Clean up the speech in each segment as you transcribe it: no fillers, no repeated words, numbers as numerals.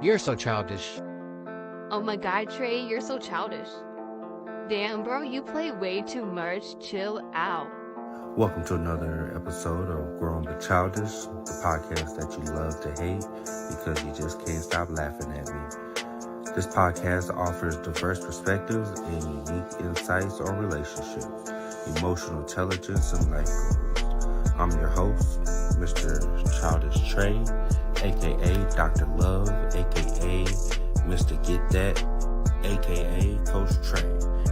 You're so childish. Oh my god, Trey, you're so childish. Damn, bro, you play way too much. Chill out. Welcome to another episode of Grown But Childish, the podcast that you love to hate because you just can't stop laughing at me. This podcast offers diverse perspectives and unique insights on relationships, emotional intelligence, and life goals. I'm your host, Mr. Childish Trey, aka Dr. Love, aka Mr. Get That, aka Coach Trey.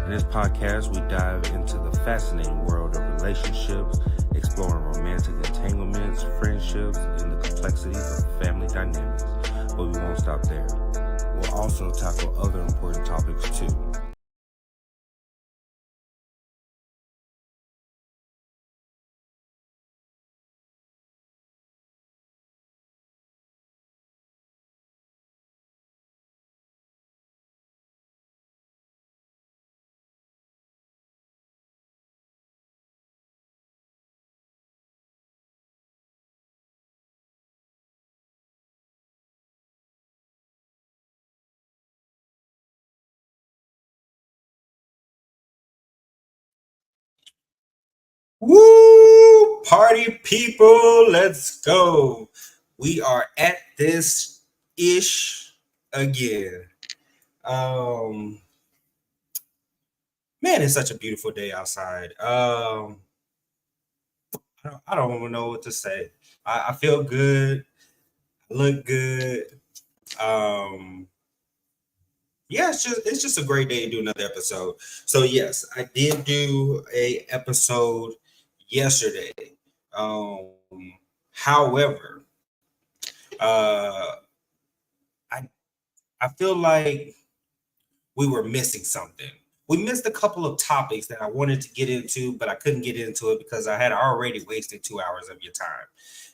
In this podcast, we dive into the fascinating world of relationships, exploring romantic entanglements, friendships, and the complexities of family dynamics. But we won't stop there. We'll also tackle other important topics too. Woo! Party people, let's go. We are at this ish again. Um, Man, it's such a beautiful day outside. I don't even know what to say. I feel good. I look good. Um, yeah, it's just a great day to do another episode. So yes, I did do a episode yesterday. Um, However, uh, I I feel like we were missing something. We missed a couple of topics that I wanted to get into, but I couldn't get into it because I had already wasted 2 hours of your time.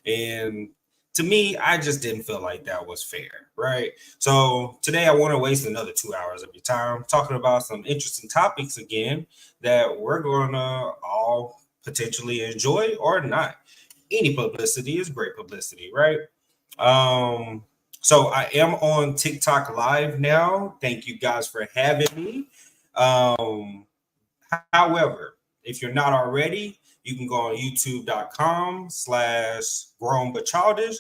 And to me, I just didn't feel like that was fair, right? So today I want to waste another 2 hours of your time talking about some interesting topics again that we're going to all potentially enjoy or not. Any publicity is great publicity, right? Um, so I am on TikTok live now. Thank you guys for having me. However, if you're not already, you can go on youtube.com/grown but childish.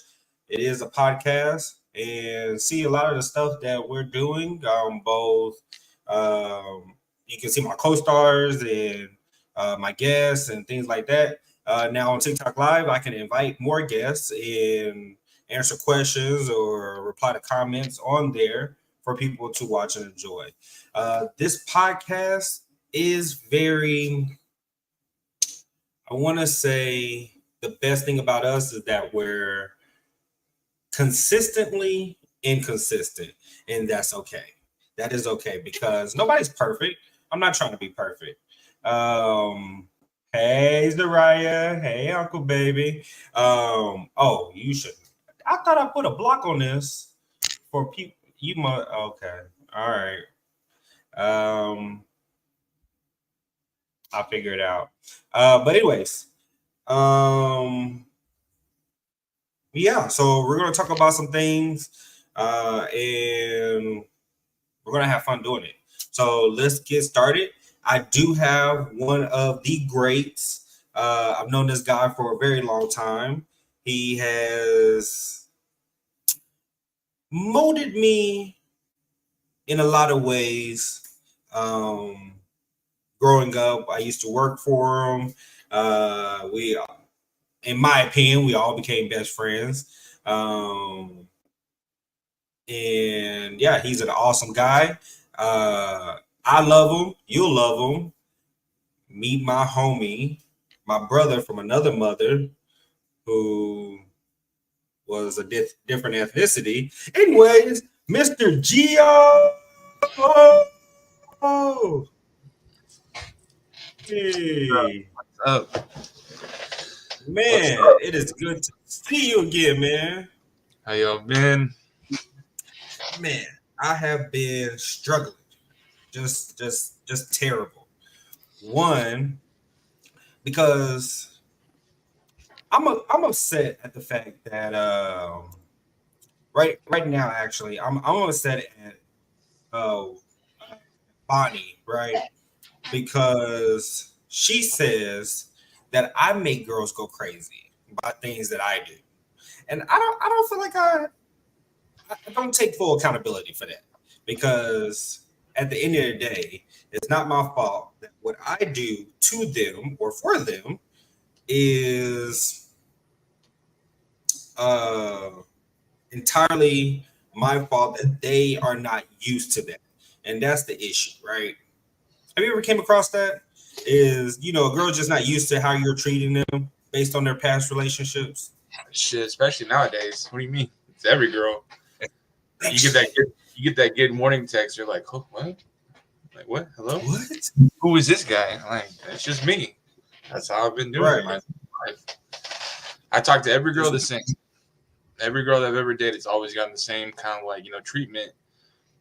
It is a podcast and see a lot of the stuff that we're doing. Both you can see my co-stars and my guests and things like that. Now on TikTok Live, I can invite more guests and answer questions or reply to comments on there for people to watch and enjoy. This podcast is very, I want to say the best thing about us is that we're consistently inconsistent, and that's okay. That is okay because nobody's perfect. I'm not trying to be perfect. Hey, Zariah. Hey, Uncle Baby. Oh, you should. I thought I put a block on this for people. You must. Okay. All right. Um, I'll figure it out. But anyways, um, yeah. So we're gonna talk about some things, and we're gonna have fun doing it. So let's get started. I do have one of the greats. I've known this guy for a very long time. He has molded me in a lot of ways. Um, Growing up, I used to work for him. We In my opinion, we all became best friends. Um, and yeah, he's an awesome guy. I love him. You'll love him. Meet my homie, my brother from another mother who was a different ethnicity. Anyways, Mr. Gio. Oh, hey, Up? What's man, up? it is good to see you again, man. How y'all been? Man, I have been struggling, just terrible. One, because I'm upset at the fact that right now, actually, I'm gonna set it at Bonnie, right? Because she says that I make girls go crazy by things that I do, and I don't feel like I don't take full accountability for that, because at the end of the day, it's not my fault that what I do to them or for them is uh entirely my fault, that they are not used to that. And that's the issue, right? Have you ever came across that? Is, a girl just not used to how you're treating them based on their past relationships? Shit, especially nowadays. What do you mean? It's every girl. You get that good morning text. You're like, oh, what? Like, what? Hello? What? Who is this guy? Like, it's just me. That's how I've been doing Right. it my life. I talk to every girl the same. Every girl that I've ever dated has always gotten the same kind of treatment.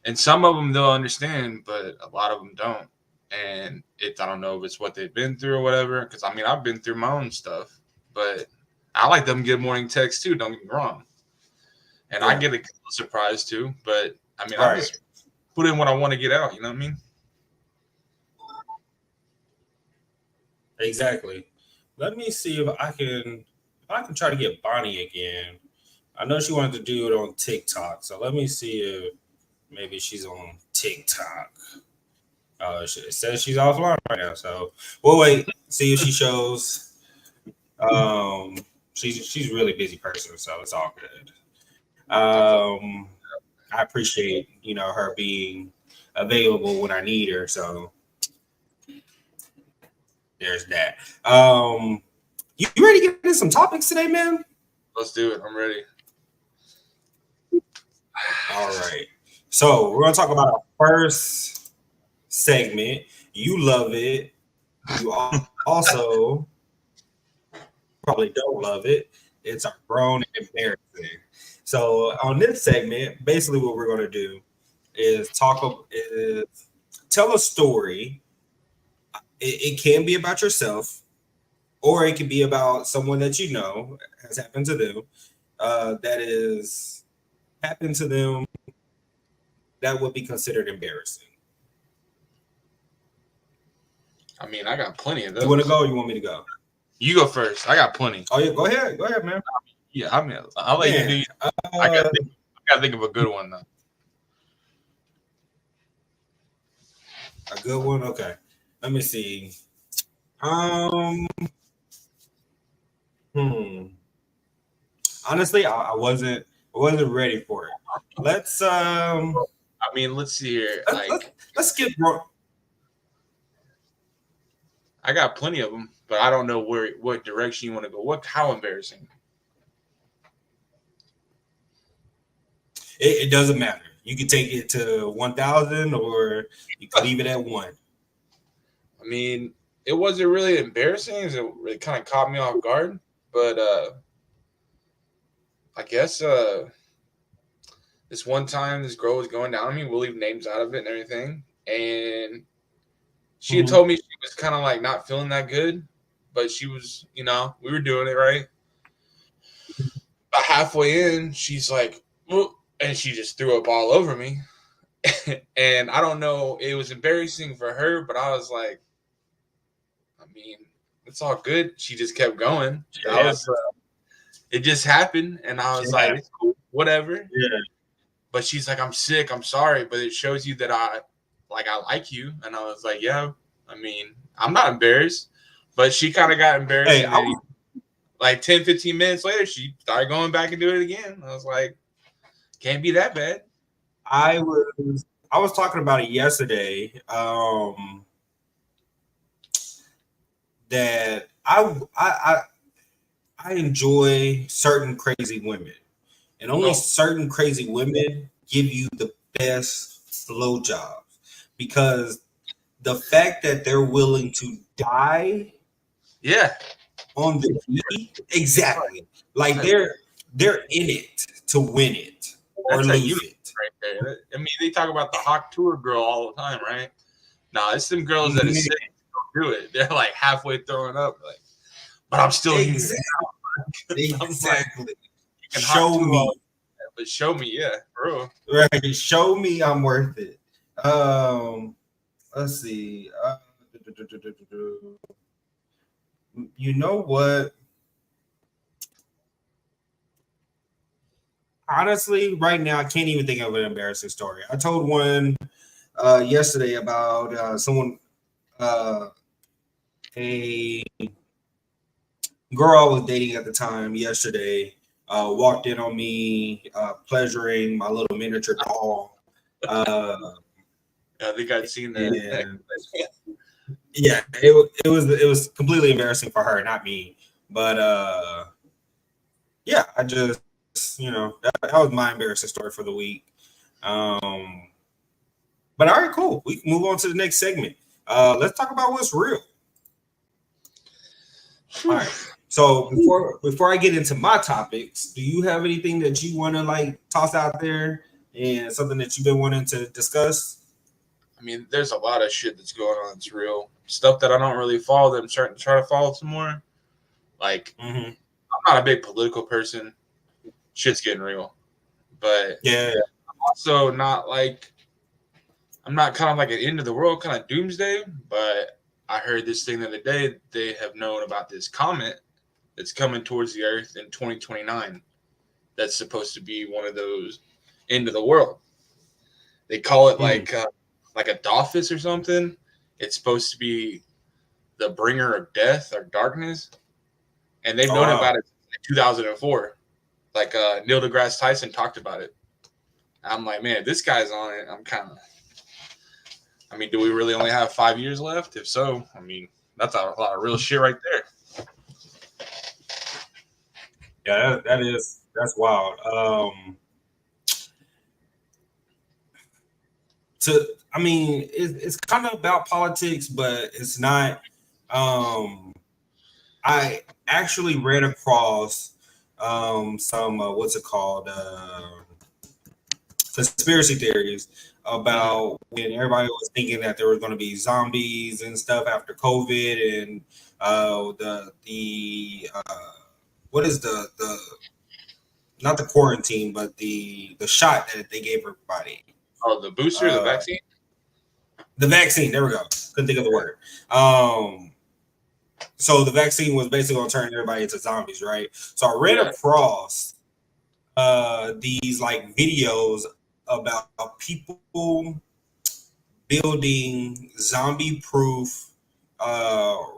And some of them they'll understand, but a lot of them don't. And I don't know if it's what they've been through or whatever. Because I've been through my own stuff, but I like them good morning texts too. Don't get me wrong. And I get a surprise too. But I just put in what I want to get out. You know what I mean? Exactly. Let me see if I can try to get Bonnie again. I know she wanted to do it on TikTok, so let me see if maybe she's on TikTok. It says she's offline right now, so we'll wait, see if she shows. She's a really busy person, so it's all good. I appreciate her being available when I need her, so there's that. You ready to get into some topics today, man? Let's do it. I'm ready. All right. So we're gonna talk about our first segment. You love it. You also probably don't love it. It's our grown and embarrassing. So on this segment, basically what we're gonna do is tell a story. It can be about yourself, or it could be about someone that has happened to them, that is happened to them that would be considered embarrassing. I got plenty of those. You want to go or you want me to go? You go first. I got plenty. Oh, yeah, go ahead. Go ahead, man. Yeah, I'll let you do. I gotta think of a good one, though. A good one? Okay. Let me see. Honestly, I wasn't ready for it. Let's let's see here. let's skip. I got plenty of them, but I don't know what direction you want to go. How embarrassing? It doesn't matter. You can take it to 1,000, or you can leave it at 1. It wasn't really embarrassing. It kind of caught me off guard, but I guess this one time this girl was going down on me. We'll leave names out of it and everything, and she had told me she was kind of like not feeling that good, but she was, we were doing it right. About halfway in, she's like, "Whoa," and she just threw up all over me. And I don't know, it was embarrassing for her, but I was like, it's all good. She just kept going. Yeah. It just happened, and I was like, it's cool, whatever. Yeah. But she's like, I'm sick, I'm sorry, but it shows you that I like you. And I was like, yeah, I'm not embarrassed. But she kind of got embarrassed. Hey, like 10, 15 minutes later, she started going back and doing it again. I was like, can't be that bad. I was talking about it yesterday. That I enjoy certain crazy women, and only certain crazy women give you the best blowjobs, because the fact that they're willing to die, on the beat, exactly, like they're in it to win it or lose it. Right there. They talk about the hawk tour girl all the time, right? Nah, it's them girls that are sick. Do it. They're like halfway throwing up, like, but I'm still here. Exactly. Show me. but show me, yeah, bro. Right. Show me I'm worth it. Let's see. You know what? Honestly, right now I can't even think of an embarrassing story. I told one yesterday about someone, a girl I was dating at the time. Yesterday, walked in on me, pleasuring my little miniature doll. I think I'd seen that. And yeah, it was completely embarrassing for her, not me. But yeah, I just that was my embarrassing story for the week. But all right, cool. We can move on to the next segment. Let's talk about what's real. All right. So before I get into my topics, do you have anything that you want to like toss out there and something that you've been wanting to discuss? I mean, there's a lot of shit that's going on. It's real stuff that I don't really follow. That I'm starting to try to follow some more. Like, I'm not a big political person. Shit's getting real, but Yeah. I'm also not like, I'm not kind of like an end of the world kind of doomsday. But I heard this thing the other day. They have known about this comet that's coming towards the Earth in 2029. That's supposed to be one of those end of the world. They call it like a Dophis or something. It's supposed to be the bringer of death or darkness, and they've known about it since 2004. Like Neil deGrasse Tyson talked about it. I'm like, man, if this guy's on it, I'm kind of. I mean, do we really only have 5 years left? If so, I mean, that's a lot of real shit right there. Yeah, that's wild. I mean, it's kind of about politics, but it's not. I actually read across some what's it called conspiracy theories about when everybody was thinking that there was going to be zombies and stuff after COVID, and the what is the not the quarantine, but the shot that they gave everybody. Oh, the booster, the vaccine? The vaccine. There we go. Couldn't think of the word. So the vaccine was basically going to turn everybody into zombies, right? So I read across these like videos about people building zombie-proof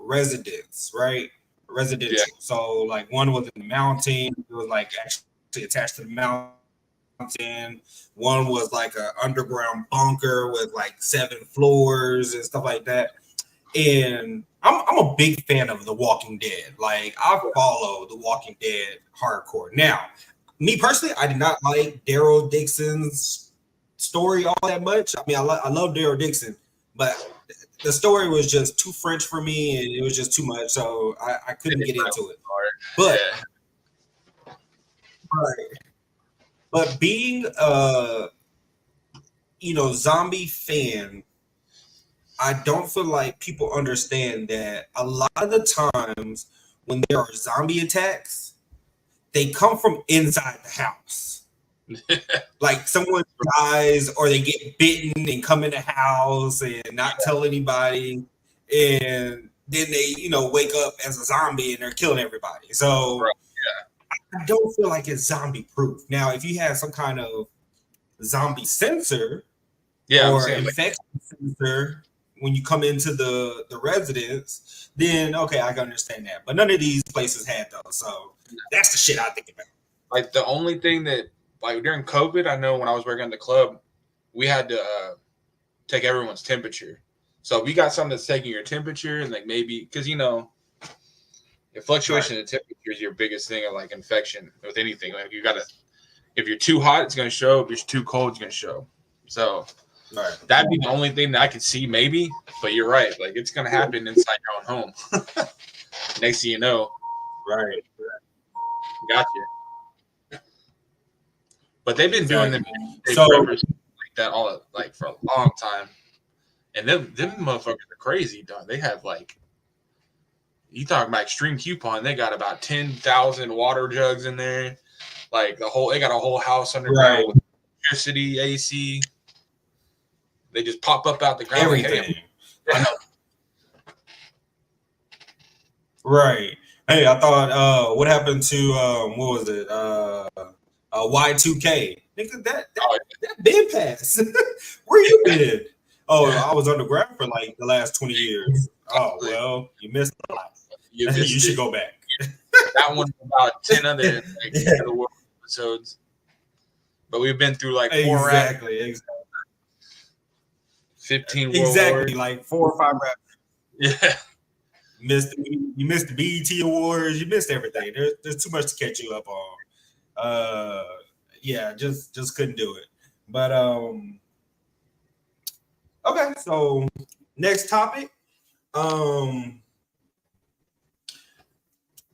residence, right? Residential. Yeah. So like one was in the mountain. It was like actually attached to the mountain. One was like an underground bunker with like 7 floors and stuff like that. And I'm a big fan of The Walking Dead. Like I follow The Walking Dead hardcore. Now, me personally, I did not like Daryl Dixon's story all that much. I mean, I love Daryl Dixon, but the story was just too French for me, and it was just too much, so I couldn't get into it. But but being a zombie fan, I don't feel like people understand that a lot of the times when there are zombie attacks, they come from inside the house. Like someone dies or they get bitten and come in the house and not tell anybody, and then they wake up as a zombie and they're killing everybody. So I don't feel like it's zombie proof. Now if you have some kind of zombie sensor or infection sensor when you come into the residence, then okay, I can understand that. But none of these places had those, so that's the shit I think about. Like the only thing that, like during COVID, I know when I was working at the club, we had to take everyone's temperature. So if you got something that's taking your temperature, and like maybe because the fluctuation in temperature is your biggest thing of like infection with anything. Like if you're too hot, it's gonna show. If you're too cold, it's gonna show. So that'd be the only thing that I could see maybe. But you're right. Like it's gonna happen inside your own home. Next thing you know, got you. But they've been doing them like that all like for a long time, and them motherfuckers are crazy, dog. They have like, you talking about extreme coupon? They got about 10,000 water jugs in there. Like they got a whole house underground Right. with electricity, AC. They just pop up out the ground. Everything. Like, hey, I know. Right. Hey, I thought what happened to what was it? Y2K. Nigga, that been passed. Where you been? Oh, I was underground for like the last 20 years. Oh, well, you missed a lot. you You missed should it. go back. That one's about 10 other like, Yeah. other world episodes. But we've been through like 4 Exactly. 15 world Exactly. wars. Like 4 or 5 raps. Yeah. You missed the BET Awards. You missed everything. There's too much to catch you up on. Yeah, just couldn't do it. But okay. So next topic.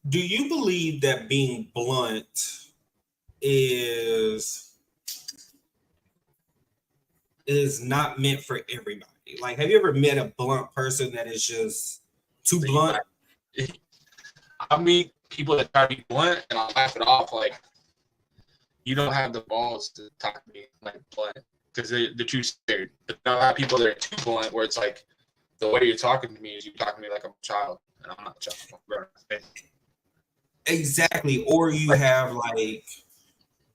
Do you believe that being blunt is not meant for everybody? Like, have you ever met a blunt person that is just too blunt? I meet people that try to be blunt and I laugh it off like you don't have the balls to talk to me like blunt because they're too scared. But there are a lot of people that are too blunt where it's like the way you're talking to me is you talking to me like I'm a child and I'm not a child. I'm grown. Exactly. Or you have like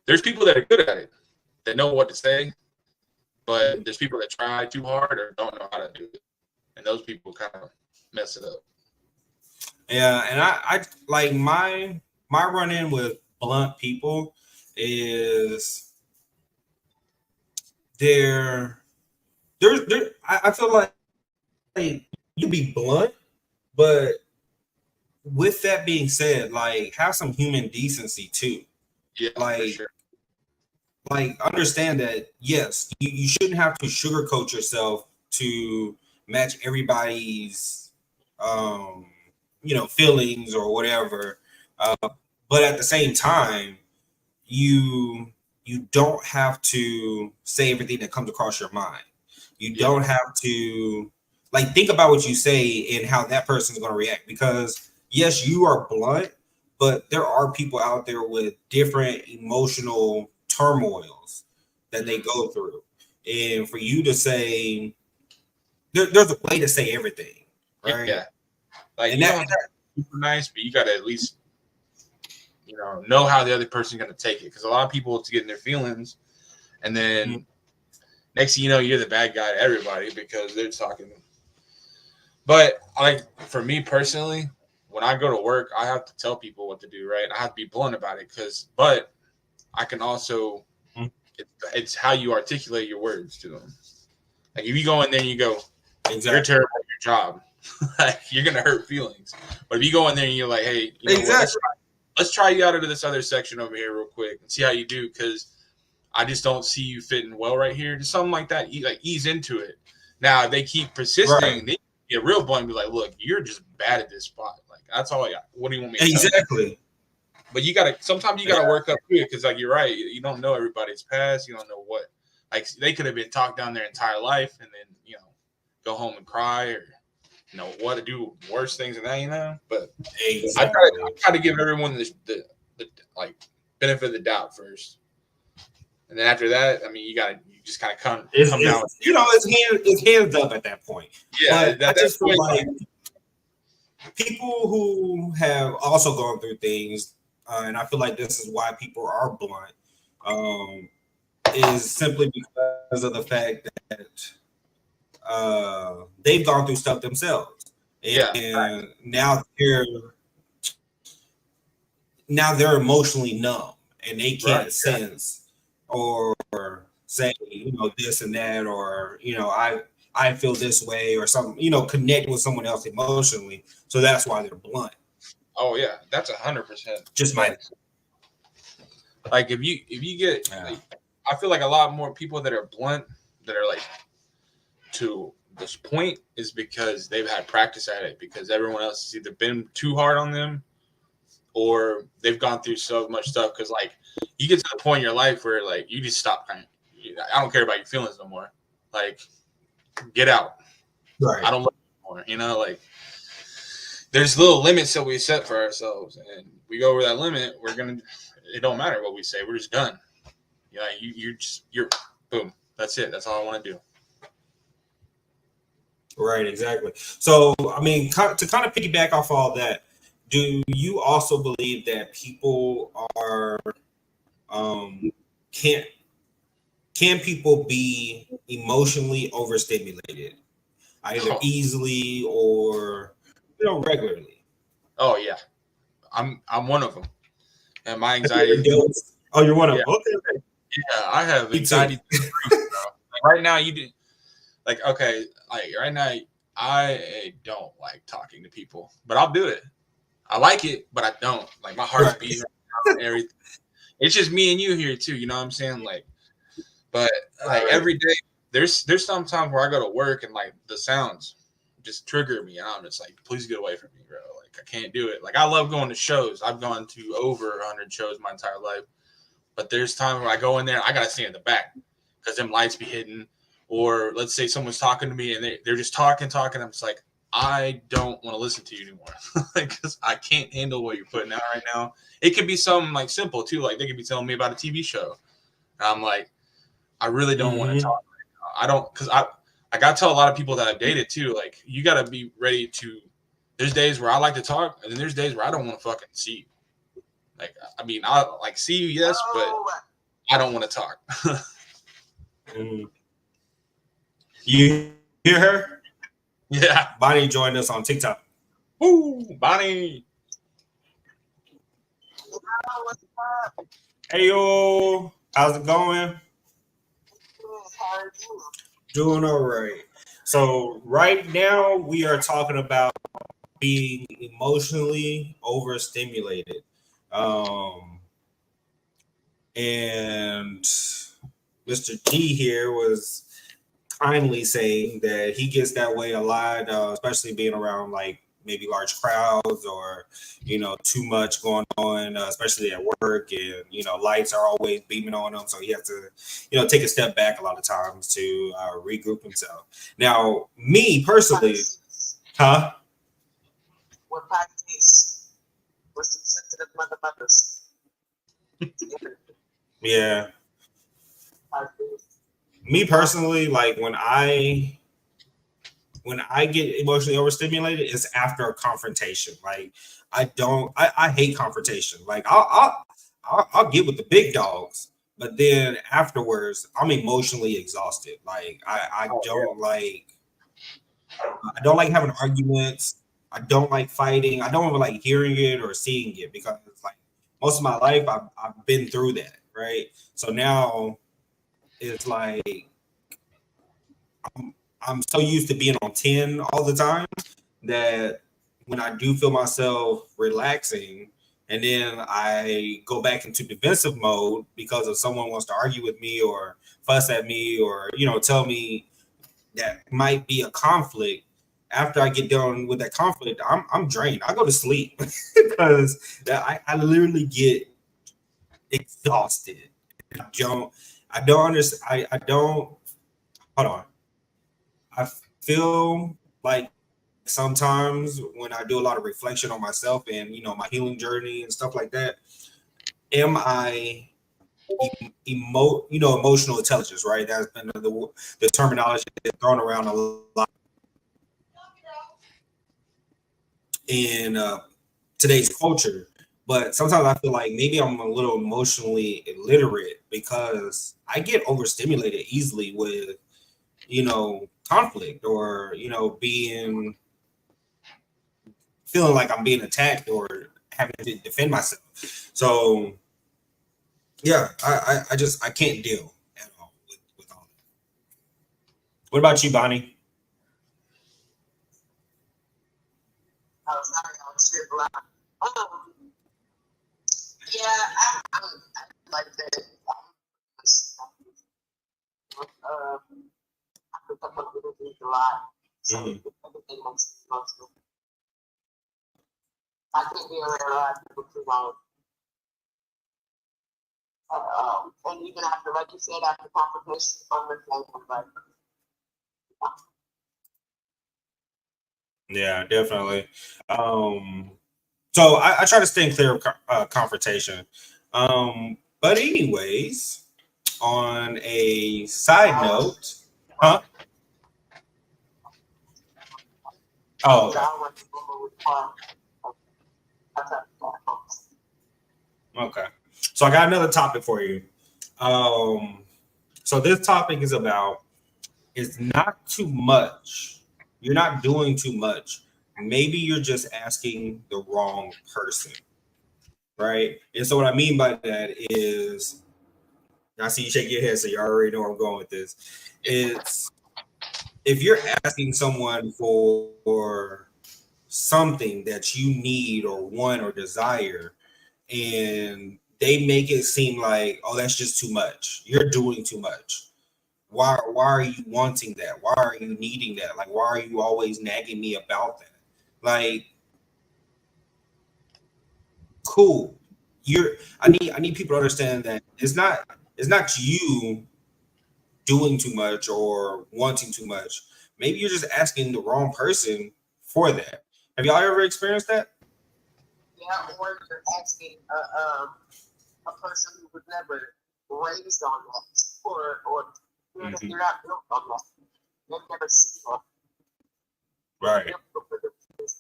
There's people that are good at it, that know what to say, but there's people that try too hard or don't know how to do it, and those people kind of mess it up. yeah, and I like my run in with blunt people is I feel like you be blunt, but with that being said, like have some human decency too. Yeah, Like, for sure. Like understand that yes, you shouldn't have to sugarcoat yourself to match everybody's feelings or whatever. But at the same time, you don't have to say everything that comes across your mind. You don't have to like think about what you say and how that person is going to react because yes, you are blunt, but there are people out there with different emotional turmoils that they go through. And for you to say there's a way to say everything, right? Yeah. Like And you don't have to be super nice, but you gotta at least know how the other person's gonna take it. Because a lot of people to get in their feelings, and then next thing you know, you're the bad guy to everybody because they're talking. But like for me personally, when I go to work, I have to tell people what to do, right? I have to be blunt about it but I can also it's how you articulate your words to them. Like if you go in there and you go, you're terrible at your job, like you're gonna hurt feelings. But if you go in there and you're like, hey, let's try you out into this other section over here real quick and see how you do, because I just don't see you fitting well right here. Just something like that. Ease into it. Now if they keep persisting, they get real blunt and be like, look, you're just bad at this spot. Like that's all I got. What do you want me to tell you? But sometimes you gotta work up to it because like you're right, you don't know everybody's past, you don't know what they could have been talked down their entire life and then go home and cry or what to do worse things than that, But I try to give everyone the like benefit of the doubt first. And then after that, I mean you just kind of come down. It's hands up at that point. Yeah, but I just feel like people who have also gone through things, and I feel like this is why people are blunt, is simply because of the fact that they've gone through stuff themselves, and now they're emotionally numb, and they can't sense or say this and that, or I feel this way or something, connect with someone else emotionally. So that's why they're blunt. Oh yeah, that's 100%. Just my like if you get, I feel like a lot more people that are blunt that are like to this point is because they've had practice at it because everyone else has either been too hard on them or they've gone through so much stuff. Because like you get to the point in your life where like you just stop crying. I don't care about your feelings no more. Like get out. Right. I don't love you anymore. Like there's little limits that we set for ourselves, and we go over that limit, it don't matter what we say, we're just done. Yeah, you're boom. That's it. That's all I want to do. Right, exactly. So, I mean, to kind of piggyback off all that, do you also believe that people are can people be emotionally overstimulated, either Oh, easily or regularly? oh yeah, I'm one of them, and my anxiety. Oh, you're one of Yeah, them. Okay. yeah, I have Me too. anxiety through the roof, bro. Like right now, you do like okay, like right now, I don't like talking to people, but I'll do it. I like it, but I don't. Like my heart's Right. beating and everything. It's just me and you here too. You know what I'm saying? Like, but like Right. every day, there's some times where I go to work and like the sounds just trigger me, and I'm just like, please get away from me, bro. Like I can't do it. Like I love going to shows. I've gone to over 100 shows my entire life, but there's times where I go in there, I gotta stand in the back because them lights be hitting, or let's say someone's talking to me and they're just talking. I'm just like, I don't want to listen to you anymore, because I can't handle what you're putting out right now. It could be something like simple too, like they could be telling me about a TV show, and I'm like, I really don't want to talk right now. I don't, because I got to tell a lot of people that I've dated too, like you got to be ready to. There's days where I like to talk, and then there's days where I don't want to fucking see you. Like, I mean, I like see you, yes, but I don't want to talk. Mm. You hear her? Yeah. Bonnie joined us on TikTok. Woo, Bonnie. Hey yo, how's it going? Doing all right. So right now we are talking about being emotionally overstimulated. And Mr. G here was kindly saying that he gets that way a lot, especially being around like maybe large crowds or too much going on, especially at work, and lights are always beaming on him, so he has to take a step back a lot of times to regroup himself. Now, me personally, huh? What practice was sensitive mothers. Yeah. Me personally, like when I get emotionally overstimulated, it's after a confrontation. Like I hate confrontation. Like I'll get with the big dogs, but then afterwards I'm emotionally exhausted. Like I don't like having arguments. I don't like fighting. I don't even like hearing it or seeing it, because it's like most of my life I've been through that, right? So now it's like I'm so used to being on 10 all the time that when I do feel myself relaxing and then I go back into defensive mode because of someone wants to argue with me or fuss at me or tell me that might be a conflict, after I get done with that conflict, I'm drained. I go to sleep because I literally get exhausted. I don't understand. I don't hold on. I feel like sometimes when I do a lot of reflection on myself and my healing journey and stuff like that, am I emotional intelligence, right? That's been the terminology that's thrown around a lot in today's culture. But sometimes I feel like maybe I'm a little emotionally illiterate because I get overstimulated easily with conflict or being feeling like I'm being attacked or having to defend myself. So yeah, I just I can't deal at all with all that. What about you, Bonnie? I was shit a lot. Yeah, I like that. I pick up on little things a lot. So everything makes emotional. I can't be around a lot of people too long. And even after, like you said, after confrontation, I'm the same. Like, Yeah, definitely. So I try to stay clear of confrontation. But anyways, on a side note, huh? Oh, okay. I went to school with fun. I thought that folks. Okay. So I got another topic for you. Um, so this topic is about it's not too much. You're not doing too much. Maybe you're just asking the wrong person, right? And so what I mean by that is, I see you shake your head, so you already know where I'm going with this. It's if you're asking someone for something that you need or want or desire, and they make it seem like, oh, that's just too much. You're doing too much. Why are you wanting that? Why are you needing that? Like, why are you always nagging me about that? Like, cool. I need people to understand that it's not you doing too much or wanting too much. Maybe you're just asking the wrong person for that. Have y'all ever experienced that? Yeah, or you're asking a person who was never raised on that, or Mhm. you're not built on that. They've never seen one. Right. It's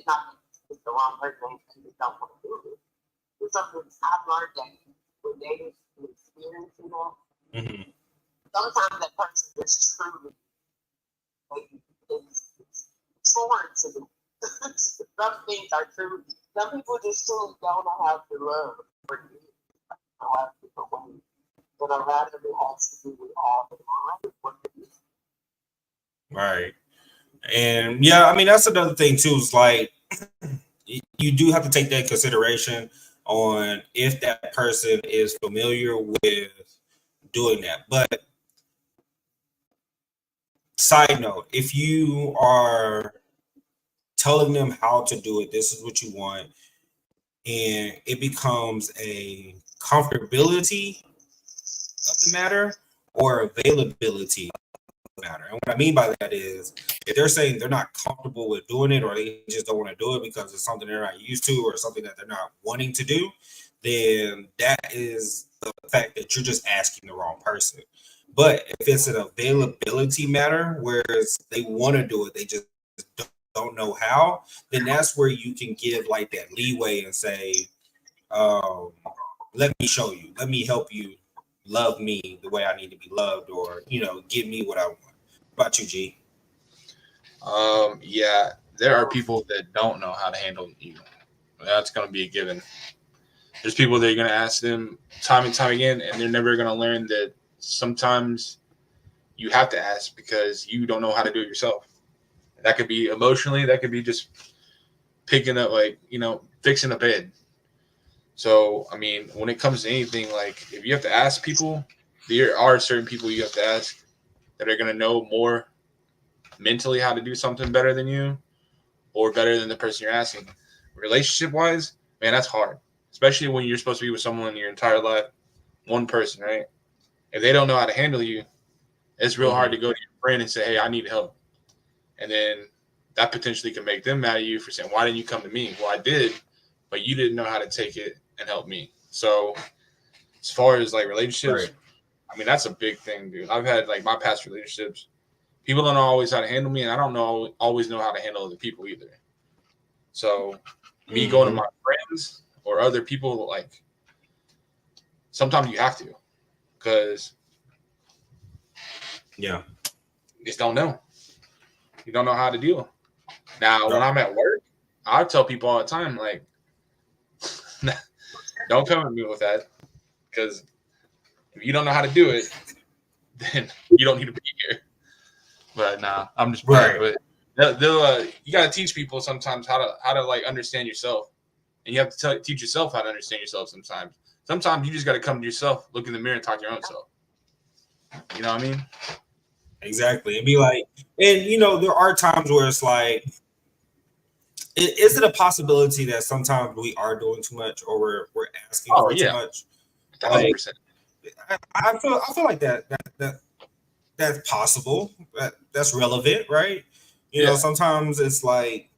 not it's the wrong person and they don't want to do it. It's something I've learned that when they experience that, Hmm. sometimes that person is truly like, it's foreign to them. Some things are true. Some people just truly don't know how to love or give a lot of different ways. But a lot of it has to do with all the mind, what it is. Right. And yeah, I mean that's another thing too. Is like you do have to take that in consideration on if that person is familiar with doing that. But side note, if you are telling them how to do it, this is what you want, and it becomes a comfortability of the matter or availability matter. And what I mean by that is if they're saying they're not comfortable with doing it or they just don't want to do it because it's something they're not used to or something that they're not wanting to do, then that is the fact that you're just asking the wrong person. But if it's an availability matter, whereas they want to do it, they just don't know how, then that's where you can give like that leeway and say, um, let me show you, let me help you love me the way I need to be loved, or give me what I want. What about you, G? Yeah, there are people that don't know how to handle you. That's going to be a given. There's people that are going to ask them time and time again, and they're never going to learn that sometimes you have to ask because you don't know how to do it yourself. That could be emotionally, that could be just picking up, like, fixing a bed. So, I mean, when it comes to anything, like, if you have to ask people, there are certain people you have to ask that are going to know more mentally how to do something better than you or better than the person you're asking. Relationship wise, man, that's hard, especially when you're supposed to be with someone your entire life, one person, right? If they don't know how to handle you, it's real hard Hmm. to go to your friend and say, hey, I need help. And then that potentially can make them mad at you for saying, why didn't you come to me? Well, I did, but you didn't know how to take it and help me. So as far as like Right. relationships, I mean, that's a big thing, dude. I've had like my past relationships. People don't know always how to handle me, and I don't know always know how to handle other people either. So me going to Hmm. my friends or other people, like sometimes you have to because Yeah. you just don't know. You don't know how to deal. Now, when Right. I'm at work, I tell people all the time, like, don't come at me with that because if you don't know how to do it, then you don't need to be here. But nah, I'm just playing. Right. But you got to teach people sometimes how to like understand yourself, and you have to teach yourself how to understand yourself. Sometimes you just got to come to yourself, look in the mirror, and talk to your own self. You know what I mean? Exactly. And be like, and there are times where it's like, is it a possibility that sometimes we are doing too much or we're asking Oh for too yeah, much? thousand Like, percent. I feel like that's possible. That's relevant, right? You know, sometimes it's like,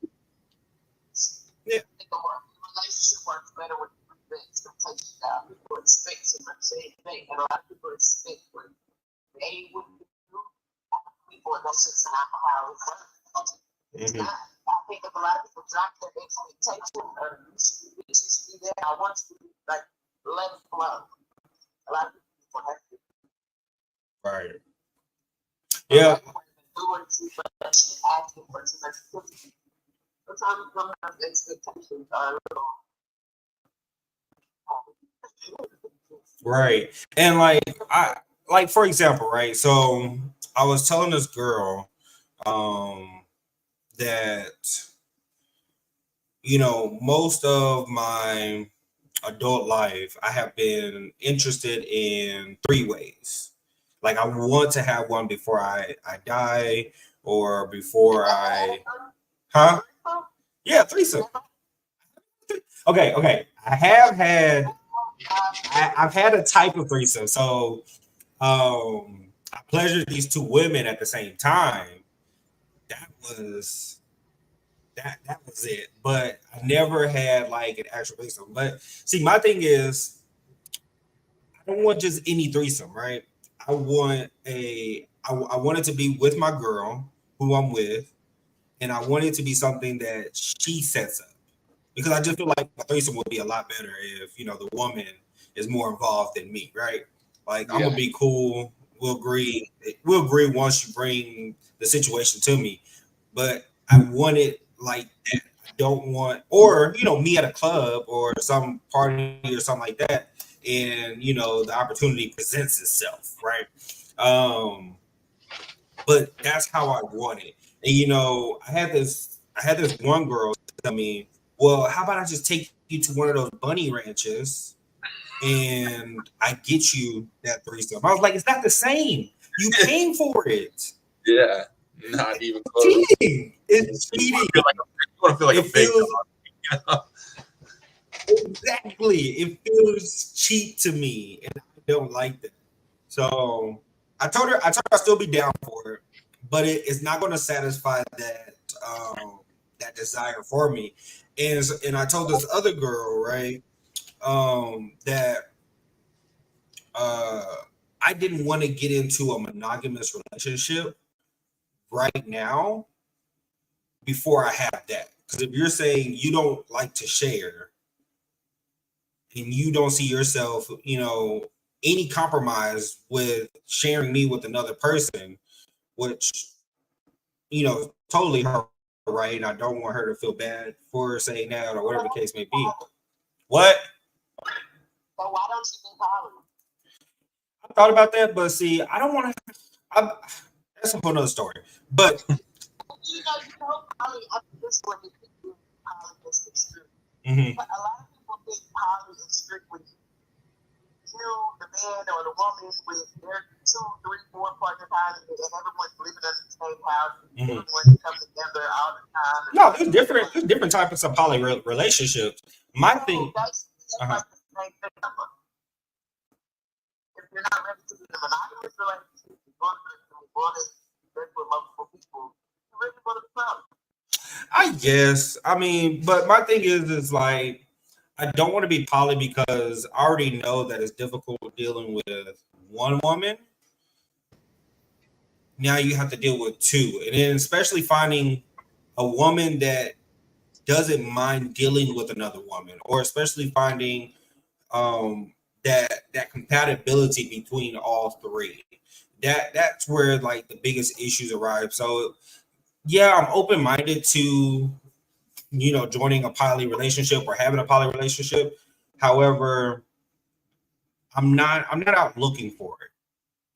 yeah, I think a relationship works better with the expectations out. People expect too much. And a lot of people expect what they would do. People, and that's just not how it works. It's not. I think if a lot of people drop their expectations, or you should be there, I want you to be like, let it flow. A lot of people have to. right. Yeah. Doing too much, asking for too much. Sometimes some of those expectations are a little. Right. And like for example, right? So I was telling this girl that most of my adult life I have been interested in three ways. Like I want to have one before I die or before I huh? Yeah, threesome. Okay. I've had a type of threesome. So I pleasured these two women at the same time. That was that was it. But I never had like an actual threesome. But see, my thing is I don't want just any threesome, right? I want it to be with my girl who I'm with, and I want it to be something that she sets up. Because I just feel like a threesome would be a lot better if the woman is more involved than me, right? Like I'm gonna be cool. We'll agree. We'll agree once you bring the situation to me, but I want it like that. I don't want, or me at a club or some party or something like that, and the opportunity presents itself, right? Um, but that's how I want it. And I had this one girl tell me, "Well, how about I just take you to one of those bunny ranches and I get you that threesome?" I was like, "It's not the same. You came for it. Yeah, not even close. Cheating. It's You cheating. want to feel like It a big feels dog. exactly. It feels cheap to me, and I don't like that. So I told her I'd still be down for it, but it's not going to satisfy that desire for me. And I told this other girl, right, that uh, I didn't want to get into a monogamous relationship right now before I have that. Because if you're saying you don't like to share and you don't see yourself, any compromise with sharing me with another person, which totally her right, and I don't want her to feel bad for saying that or whatever the case may be. What? So why don't you be poly? I thought about that, but see, I don't want to. That's a whole nother story. But Poly. I think this one is poly is extreme. mhm. But a lot of people think poly is strictly you, the man or the woman, with their 2, 3, 4 partner time, and everyone's living in the same house. Everyone comes together all the time. No, there's different types of poly relationships. My thing. That's like the same thing. If you're not ready to be in a monogamous relationship, you're going to live with multiple people. You're really going to be poly. I guess. I mean, but my thing is like I don't want to be poly because I already know that it's difficult dealing with one woman. Now you have to deal with two, and then especially finding a woman that doesn't mind dealing with another woman, or especially finding that compatibility between all three. That's where like the biggest issues arrive. So yeah, I'm open minded to joining a poly relationship or having a poly relationship. However, I'm not out looking for it.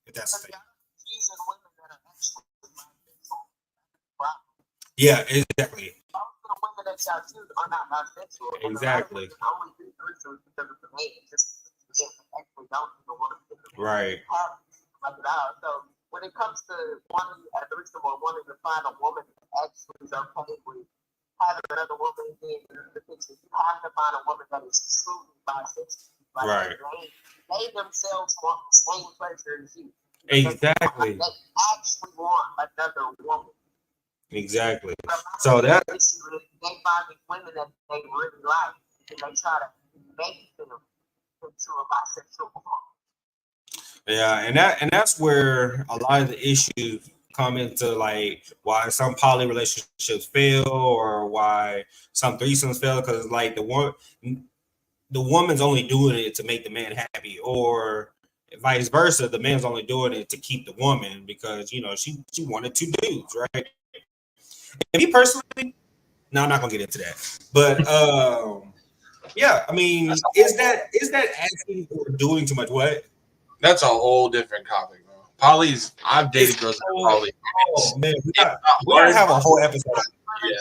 If that's the thing. These are the women that are actually bisexual. Yeah, exactly. Most of the women that y'all choose are not bisexual. Exactly. Only do threesomes because of the man. Just the men actually don't even want to Right. have like it out. So when it comes to wanting a threesome or wanting to find a woman that actually is okay with having another woman in the picture, you have to find a woman that is truly bisexual. Like Right. they themselves want the same pleasure as you. Exactly. They actually want another woman. Exactly. But a lot So of that issues is they find these women that they really like, and they try to make them into a bisexual woman. yeah, and that's where a lot of the issues come into, like why some poly relationships fail or why some threesomes fail, because like the woman's only doing it to make the man happy, or vice versa, the man's only doing it to keep the woman because she wanted two dudes, right? And me personally, no, I'm not gonna get into that, but yeah, I mean, is that asking or doing too much? What? That's a whole different topic, bro. Polly's. I've It's dated girls that are so, poly. oh man, It's not we gotta hard. have a whole episode. Yeah.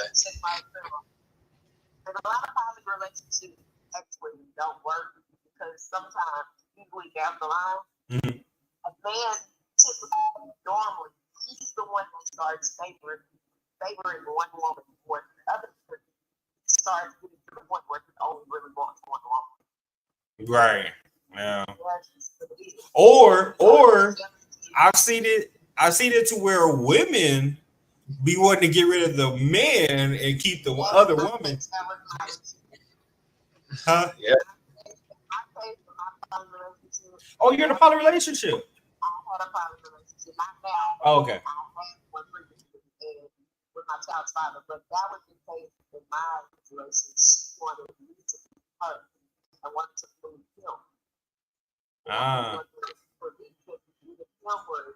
And a lot of poly relationships actually don't work because sometimes, usually down the line, Mhm. a man typically, normally, he's the one that starts favoring one woman more than the other. Because he starts getting to the point where he only really wants one woman. Right. Yeah. That's just what it is. Or I've seen it to where women be wanting to get rid of the man and keep the other woman. Huh? Yeah. Oh, you're in a poly relationship. I had a poly relationship, not now. Oh, okay. I had one previously with my child's father, but that was the case in my situation. She wanted me to be her and wanted to move him. Ah. For me to be the him was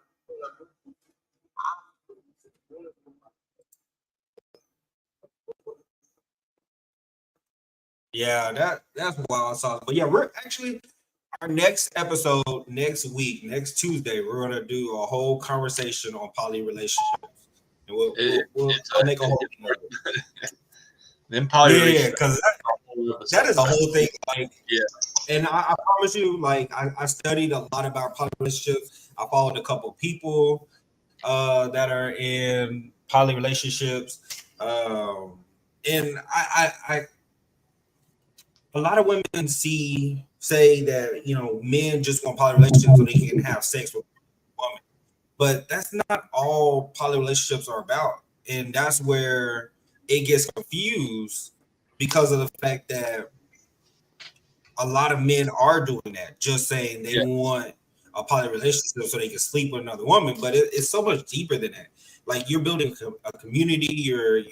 Yeah, that's wild sauce. But yeah, we're actually our next episode next week, next Tuesday, we're gonna do a whole conversation on poly relationships, and I'll make a whole. Then poly Yeah, relationships. because that is a whole thing. Like, Yeah. and I promise you, like, I studied a lot about poly relationships. I followed a couple people that are in poly relationships, and I a lot of women say that men just want poly relationships so they can have sex with women, but that's not all poly relationships are about, and that's where it gets confused because of the fact that a lot of men are doing that, just saying they Yeah. want a poly relationship so they can sleep with another woman, but it's so much deeper than that. Like, you're building a community, you're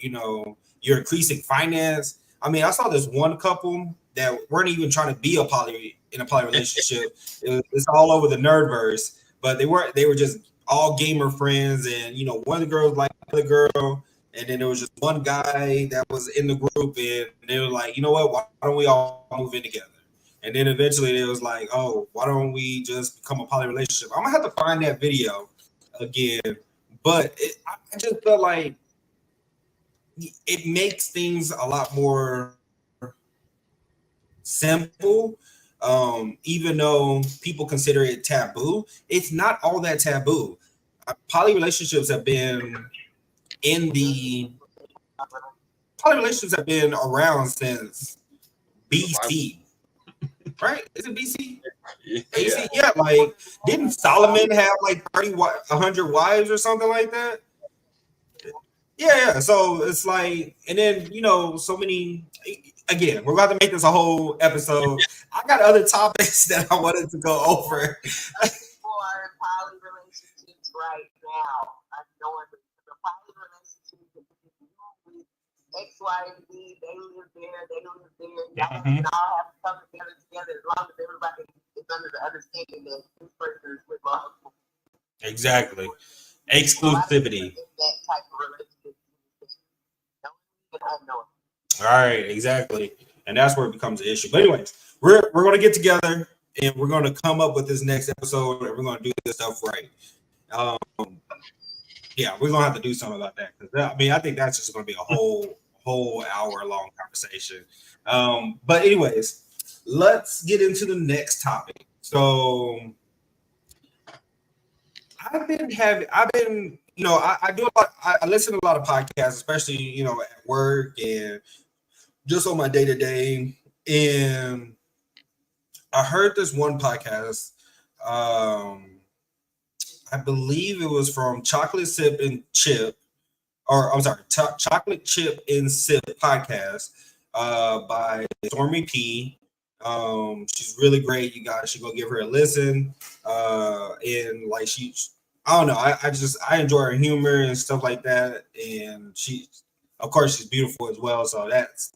increasing finance. I mean, I saw this one couple that weren't even trying to be in a poly relationship. It's all over the nerdverse, but they were just all gamer friends, and one of the girls liked the other girl, and then there was just one guy that was in the group, and they were like, you know what, why don't we all move in together? And then eventually it was like, oh, why don't we just become a poly relationship? I'm gonna have to find that video again, but I just felt like it makes things a lot more simple. Even though people consider it taboo, it's not all that taboo. Poly relationships have been in the poly relationships have been around since BC, right? Is it BC? Yeah. AC, yeah, like didn't Solomon have like 100 wives or something like that? Yeah. So it's like, and then so many. Again, we're about to make this a whole episode. I got other topics that I wanted to go over. for poly relationships right now. I know the poly relationships with X, Y, and Z, they live there, y'all can all have to come together as long as everybody is under the understanding that this person is with multiple. Exactly. Exclusivity. That type of relationship. I know. All right, exactly. And that's where it becomes an issue. But anyways, we're gonna get together and we're gonna come up with this next episode and we're gonna do this stuff right. Um, yeah, we're gonna have to do something about that because I mean I think that's just gonna be a whole hour long conversation. But anyways, let's get into the next topic. So I've been I do a lot. I listen to a lot of podcasts, especially at work and just on my day to day. And I heard this one podcast. I believe it was from Chocolate Sip and Chip, or I'm sorry, Chocolate Chip and Sip podcast by Stormy P. She's really great. You guys should go give her a listen. And like I don't know, I enjoy her humor and stuff like that. And of course, she's beautiful as well. So that's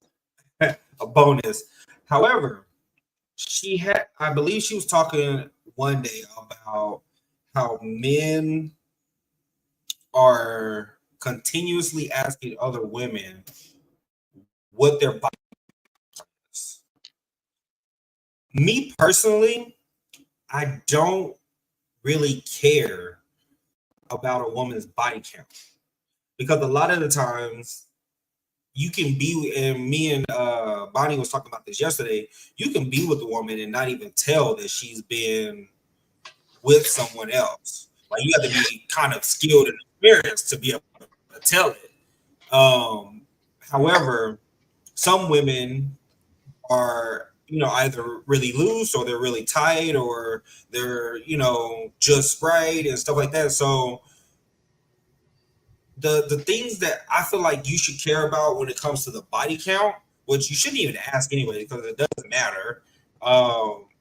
a bonus. However, I believe she was talking one day about how men are continuously asking other women what their body is. Me personally, I don't really care about a woman's body count because a lot of the times you can be, and me and Bonnie was talking about this yesterday, you can be with a woman and not even tell that she's been with someone else. Like you have to be kind of skilled and experienced to be able to tell it. However, some women are, either really loose or they're really tight or they're, just right and stuff like that. So the things that I feel like you should care about when it comes to the body count, which you shouldn't even ask anyway because it doesn't matter,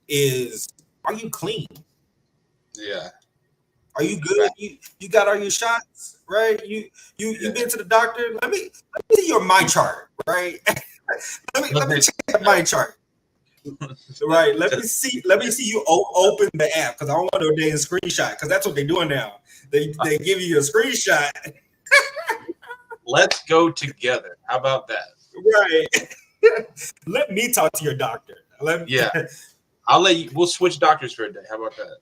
is are you clean? Yeah. Are you good? You got all your shots, right? You been to the doctor? Let me see your my chart, right? let me check my chart. Right. Let me see you open the app because I don't want no damn screenshot because that's what they're doing now. They give you a screenshot. Let's go together. How about that? Right. Let me talk to your doctor. I'll let you. We'll switch doctors for a day. How about that?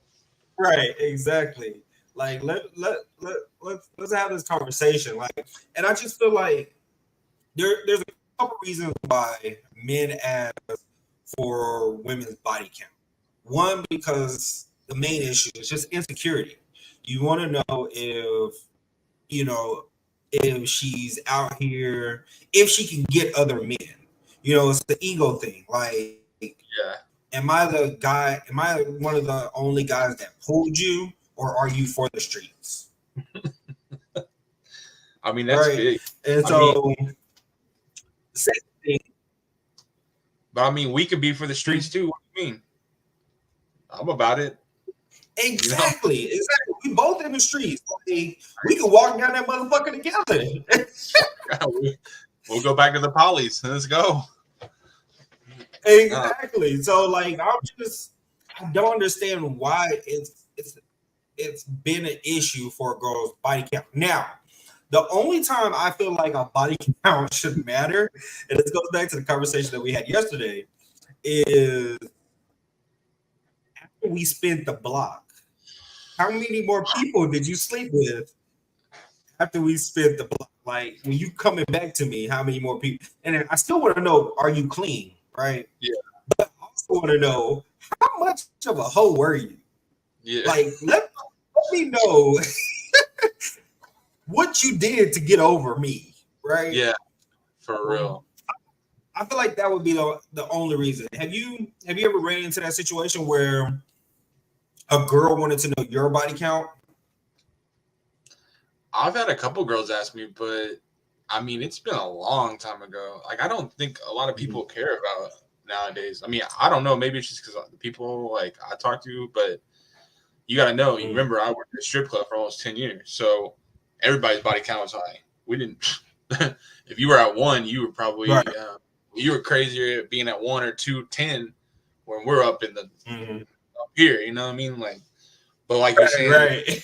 Right. Exactly. Like let's have this conversation. Like, and I just feel like there's a couple reasons why men ask for women's body count. One, because the main issue is just insecurity. You want to know if she's out here, if she can get other men. It's the ego thing. Like, am I the guy? Am I one of the only guys that pulled you, or are you for the streets? I mean, that's big. And so, second thing. But I mean, we could be for the streets too. What do you mean? I'm about it. Exactly. We both in the streets. Like, we can walk down that motherfucker together. We'll go back to the polys. Let's go. Exactly. So like I don't understand why it's been an issue for a girl's body count. Now, the only time I feel like a body count should matter, and this goes back to the conversation that we had yesterday, is after we spent the block. How many more people did you sleep with after we spent the block? Like when you coming back to me, how many more people? And I still want to know, are you clean? Right? Yeah. But I also want to know how much of a hoe were you? Yeah. Like let me know what you did to get over me, right? Yeah, for real. I feel like that would be the only reason. Have you ever ran into that situation where a girl wanted to know your body count? I've had a couple girls ask me, but I mean, it's been a long time ago. Like, I don't think a lot of people care about nowadays. I mean, I don't know. Maybe it's just because the people like I talk to, but you got to know. You remember, I worked at a strip club for almost 10 years, so everybody's body count was high. We didn't. If you were at 1, you were probably you were crazier at being at 1 or 2, 10 when we're up in the up here. You know what I mean? Like, but like you're saying,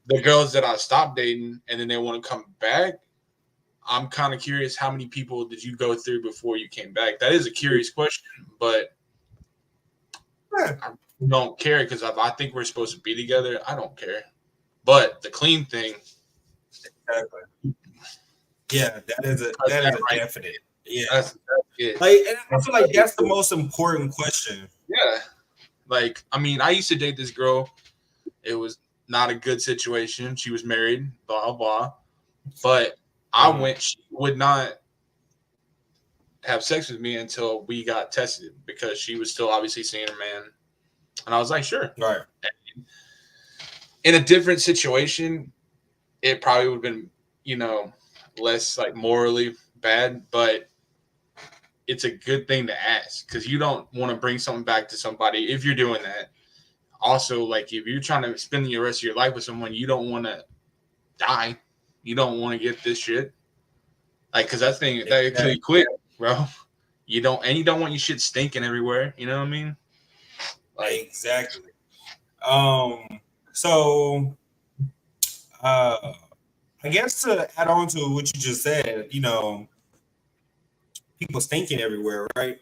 the girls that I stopped dating and then they want to come back, I'm kind of curious, how many people did you go through before you came back? That is a curious question, but I don't care because if I think we're supposed to be together, I don't care. But the clean thing, yeah, that is a definite. Yeah, that's it. Like, and I feel like that's the most important question. Yeah, like I mean, I used to date this girl. It was not a good situation. She was married, blah blah. But she would not have sex with me until we got tested because she was still obviously seeing her man. And I was like, sure. Right. And in a different situation, it probably would have been, less like morally bad, but it's a good thing to ask because you don't want to bring something back to somebody if you're doing that. Also, like if you're trying to spend the rest of your life with someone, you don't want to die. You don't want to get this shit. Like, cause that thing that could be quick, bro. You don't want your shit stinking everywhere. You know what I mean? Like, exactly. So, I guess to add on to what you just said, you know, people stinking everywhere, right?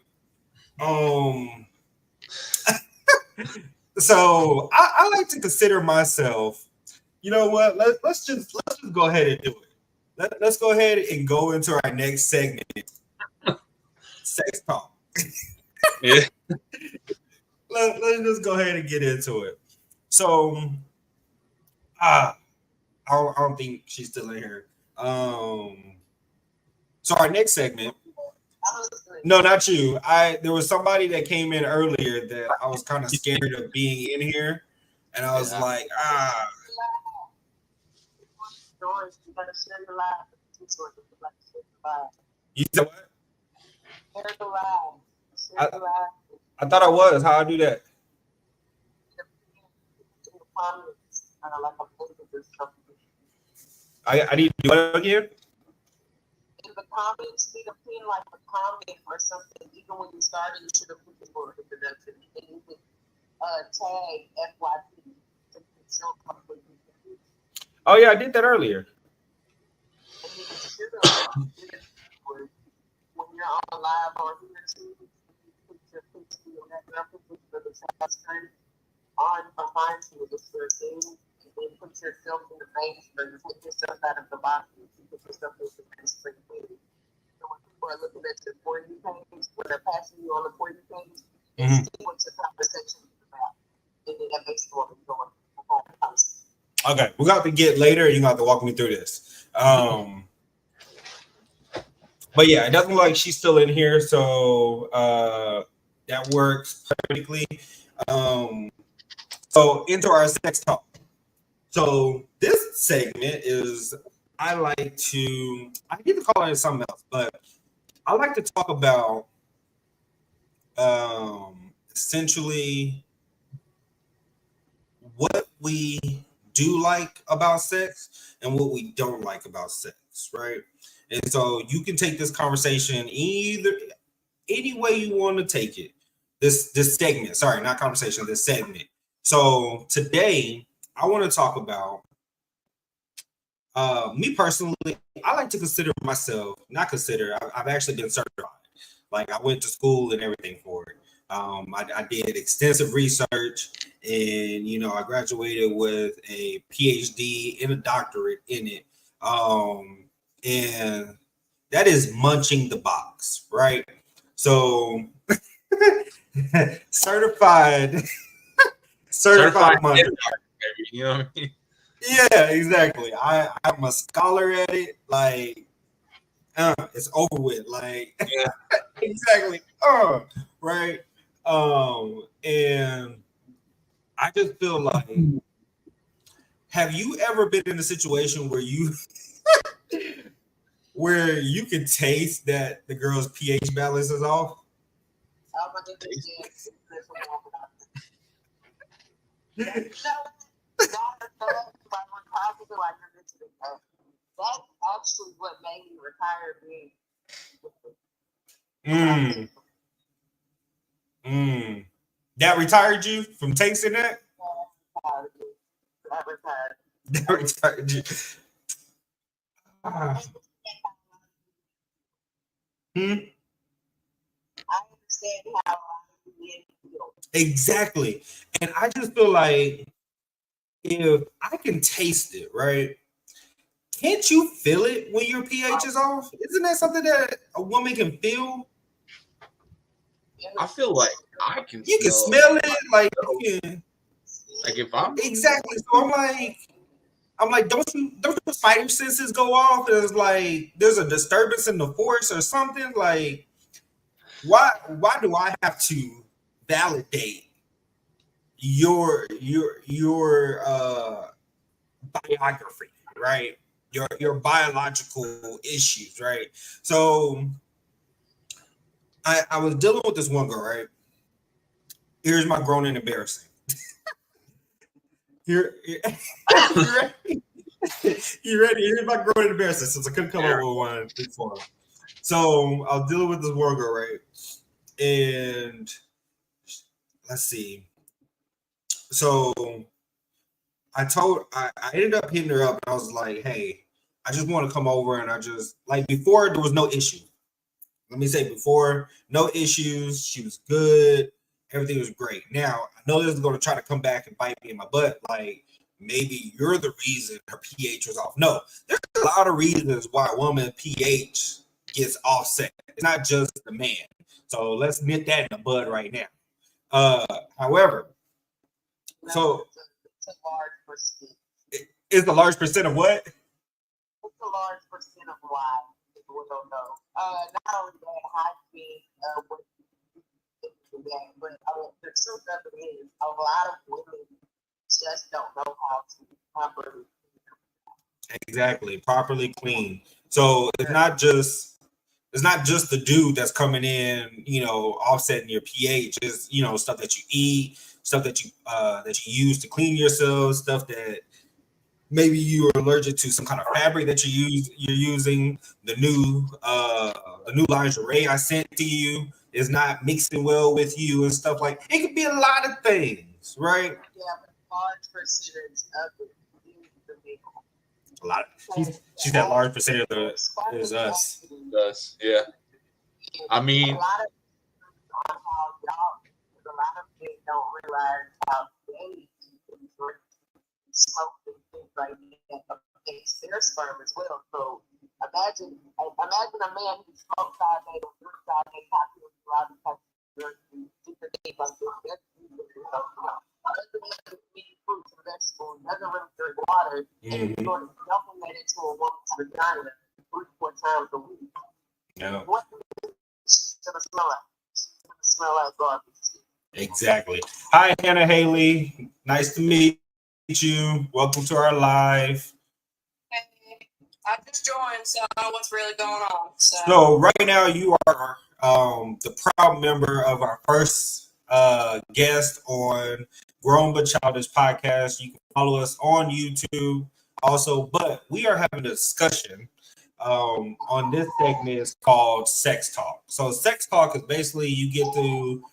So I like to consider myself. You know what? Let's just go ahead and do it. Let's go ahead and go into our next segment, sex talk. Yeah. Let's just go ahead and get into it. So, I don't think she's still in here. So our next segment. No, not you. There was somebody that came in earlier that I was kind of scared of being in here, and I was like, You said what? I thought I was. How I do that? I need to do it again. In the comments, need a pin like a comment or something. Even when you started, you should have put the word introduction. And you could tag FYP to show Oh yeah, I did that earlier. and you should have when you're on live on here too. You put your picture on that graphic for the chat screen on behind you with your thing, and then put yourself in the main screen. Put yourself out of the box. You put yourself in the main screen. So when people are looking at your For You page, when they're passing you on the For You page, they see what your conversation is about. And then that makes you want to go on the conversation. Okay, we're going to get later. You're going to have to walk me through this. But yeah, it doesn't look like she's still in here, so that works perfectly. So into our sex talk. So this segment is I need to call it something else, but I like to talk about essentially what we do like about sex and what we don't like about sex, right? And so you can take this conversation any way you want to take it. This segment, sorry, not conversation, this segment. So today I want to talk about me personally. I like to consider myself, not consider, I've actually been certified. Like I went to school and everything for it. I did extensive research, and you know I graduated with a PhD and a doctorate in it. And that is munching the box, right? So certified muncher. You know what I mean? Yeah, exactly. I'm a scholar at it. Like, it's over with. Like, Yeah. exactly. Right. And I just feel like, have you ever been in a situation where you can taste that the girl's pH balance is off? Oh my goodness, yes. That's actually what made me retire being. That retired you from tasting that? That retired. That retired you. I understand how I feel. Exactly. And I just feel like if I can taste it, right? Can't you feel it when your pH is off? Isn't that something that a woman can feel? I feel like I can. You can smell it, like you can. Like if I'm Exactly. So I'm like, don't your spider senses go off? It's like there's a disturbance in the force or something. Like, why do I have to validate your biography, right? your biological issues, right? So I was dealing with this one girl, right? Here's my grown and embarrassing. Here, you ready? You ready? Here's my grown and embarrassing since I couldn't come up with one before. So I was dealing with this one girl, right? And let's see. So I ended up hitting her up and I was like, hey, I just want to come over and I just like before there was no issue. Let me say before, no issues. She was good. Everything was great. Now, I know this is going to try to come back and bite me in my butt. Like, maybe you're the reason her pH was off. No, there's a lot of reasons why a woman pH gets offset. It's not just the man. So let's nip that in the bud right now. However, so it's a large percent. It's a large percent of what? It's a large percent of why people don't know. Not only that, hygiene, what that, but the truth of it is, a lot of women just don't know how to properly. Exactly, properly clean. So it's not just the dude that's coming in, offsetting your pH. It's stuff that you eat, stuff that you use to clean yourself, stuff that maybe you are allergic to, some kind of fabric that you're using. The new lingerie I sent to you is not mixing well with you and stuff like it could be a lot of things, right? Yeah, but large percentage of it is the big one. A lot. She's that large percentage of the is us. Us, yeah. I mean, a lot of men don't realize how they drink, smoke, and things like that affects their sperm as well. So imagine a man who smokes all day, or drinks all day, coffee, a lot of types of different things like this. Doesn't eat meat, fruits, and vegetables, doesn't really drink water, and sort of dumping that into a woman's vagina 3-4 times a week. Yeah. What she's gonna smell like? She's gonna smell like garbage. Exactly. Hi, Hannah Haley. Nice to meet you. Welcome to our live. Hey, I just joined, so I don't know what's really going on. So right now you are the proud member of our first guest on Grown But Childish podcast. You can follow us on YouTube also, but we are having a discussion on this segment. It's called Sex Talk. So Sex Talk is basically you get to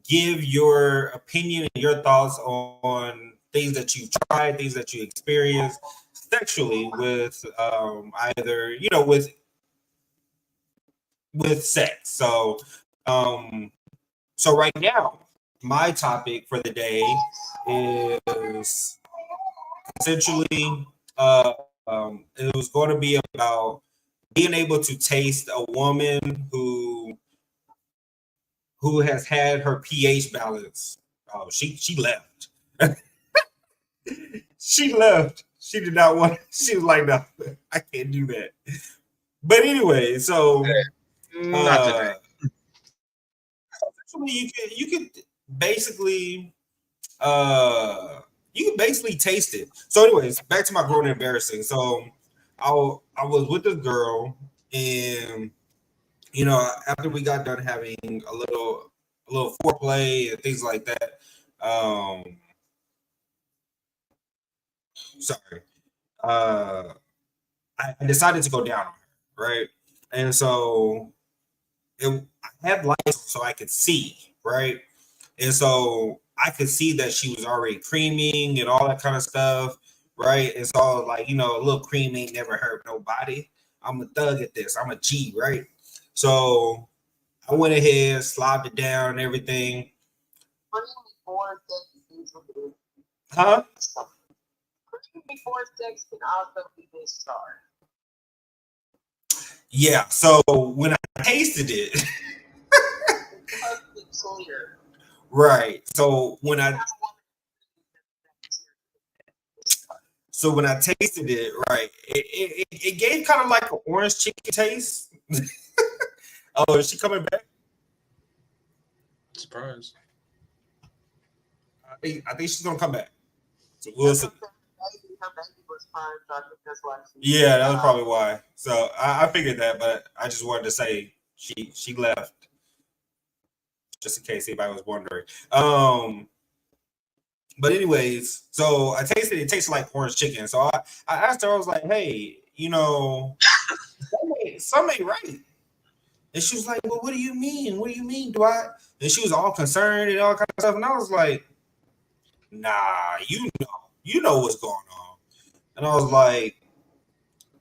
give your opinion and your thoughts on things that you've tried, things that you experienced sexually with either, with sex. So right now, my topic for the day is essentially it was going to be about being able to taste a woman who has had her pH balance. Oh, she left. She left. She did not want. She was like, "No, I can't do that." But anyway, so not today. You could basically taste it. So, anyways, back to my grown and embarrassing. So, I was with this girl, and after we got done having a little foreplay and things like that, sorry, I decided to go down on her, right? And so I had lights so I could see, right? And so I could see that she was already creaming and all that kind of stuff, right? And so I was like, a little cream ain't never hurt nobody. I'm a thug at this. I'm a G, right? So I went ahead, slobbed it down and everything. Huh? Before sex can also be discharged. Yeah, so when I tasted it, right. So when I tasted it, right, it gave kind of like an orange chicken taste. Oh, is she coming back? Surprise. I think she's gonna come back. So we'll see. her baby was crying, so I think that's why she. Yeah, that was probably why. So I figured that, but I just wanted to say she left, just in case anybody was wondering. But anyways, so I tasted it. It tasted like orange chicken. So I asked her, I was like, hey, some ain't right. And she was like, well, what do you mean? What do you mean? Do I? And she was all concerned and all kind of stuff. And I was like, nah, you know what's going on. And I was like,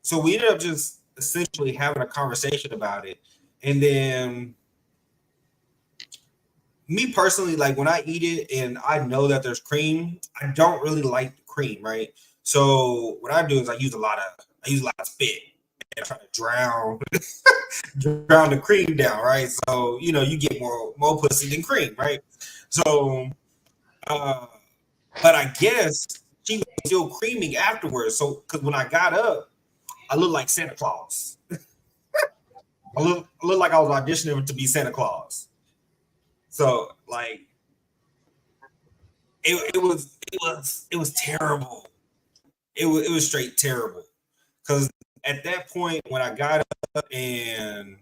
so we ended up just essentially having a conversation about it. And then me personally, like when I eat it and I know that there's cream, I don't really like the cream, right? So what I do is I use a lot of spit and try to drown the cream down, right? So you get more pussy than cream, right? So but I guess she was still creaming afterwards. So because when I got up, I looked like Santa Claus. I look like I was auditioning to be Santa Claus. So like it was terrible. It was straight terrible. Because at that point when I got up and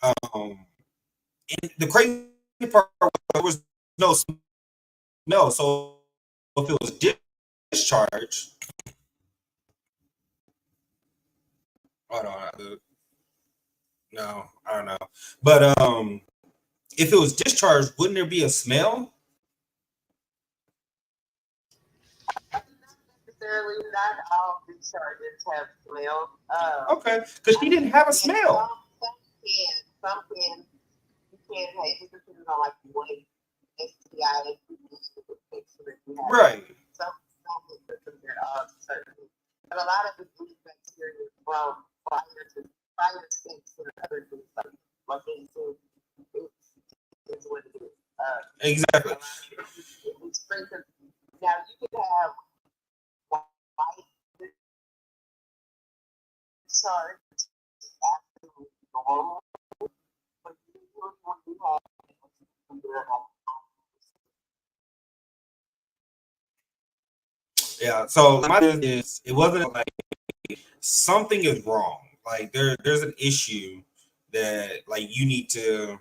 the crazy part was there was no smell. So if it was discharged, I don't know. No, I don't know. But if it was discharged, wouldn't there be a smell? Necessarily, not all discharges have smell. Okay, because she didn't have a smell. Some can. You can have it depends on like what STI Right. Some systems that are certain, but a lot of it is bacteria from prior sex and other things like they said. It's what it is. Exactly. It's now you could have white discharge absolutely normal, but usually when you have Yeah. So my thing is, it wasn't like something is wrong. Like there's an issue that like you need to.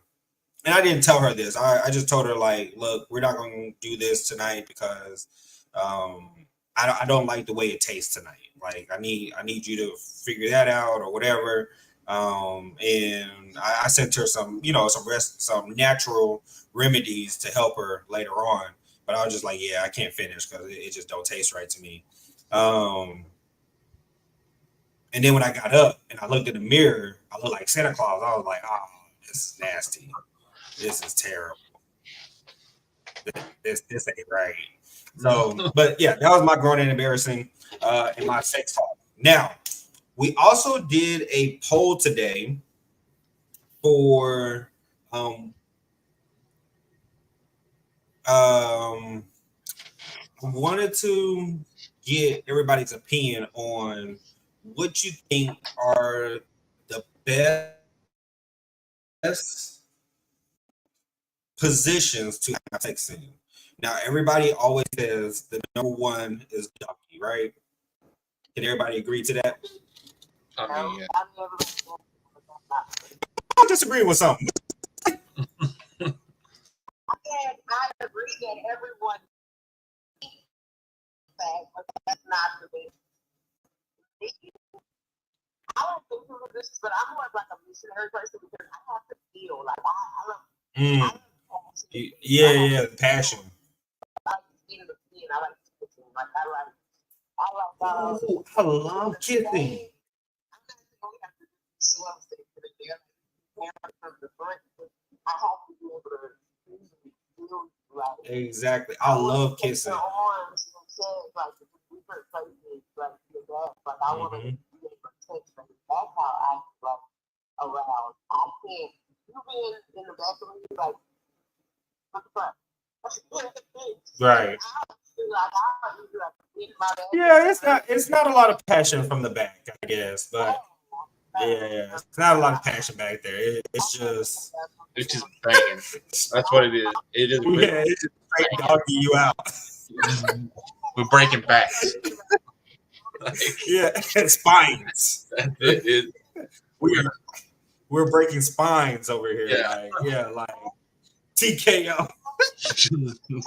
And I didn't tell her this. I just told her like, look, we're not going to do this tonight because I don't like the way it tastes tonight. Like I need you to figure that out or whatever. And I sent her some some natural remedies to help her later on. But I was just like, yeah, I can't finish because it just don't taste right to me. And then when I got up and I looked in the mirror, I looked like Santa Claus. I was like, oh, this is nasty. This is terrible. This ain't right. So, but yeah, that was my grown and embarrassing and my sex talk. Now, we also did a poll today for I wanted to get everybody's opinion on what you think are the best positions to have sex in. Now, everybody always says the number one is donkey, right? Can everybody agree to that? I mean, yeah. I'm disagreeing with something. I agree that everyone thinks that, but that's not the way. I like the two positions, but I'm more of like a missionary person because I have to feel like I love Yeah, passion. I like being the skin. I like kissing. Like Ooh, I love kissing. I'm not going to have to do slow things to the air. From the front, I have to be able to feel like Exactly. I love kissing. your arms and chest, like the different places, like your back. Like I want to be able to touch them. That's how I like around. I can't. You being in the back of me, like what the fuck? Right. Yeah, it's not a lot of passion from the back, I guess, but yeah, it's not a lot of passion back there. It's just banging. That's what it is. It is. Yeah, it's just straight dogging you out. We're breaking backs. Yeah, spines. We're breaking spines over here. Yeah. Like TKO.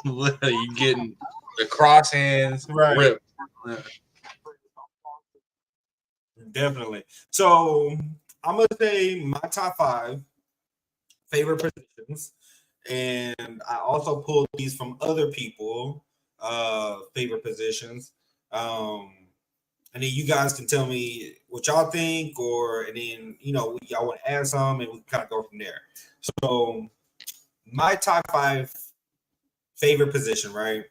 Literally, you getting the cross hands ripped. Yeah. Definitely. So I'm gonna say my top 5 favorite positions, and I also pulled these from other people favorite positions. And then you guys can tell me what y'all think, and then y'all want to add some, and we can kind of go from there. So my top 5 favorite position, right,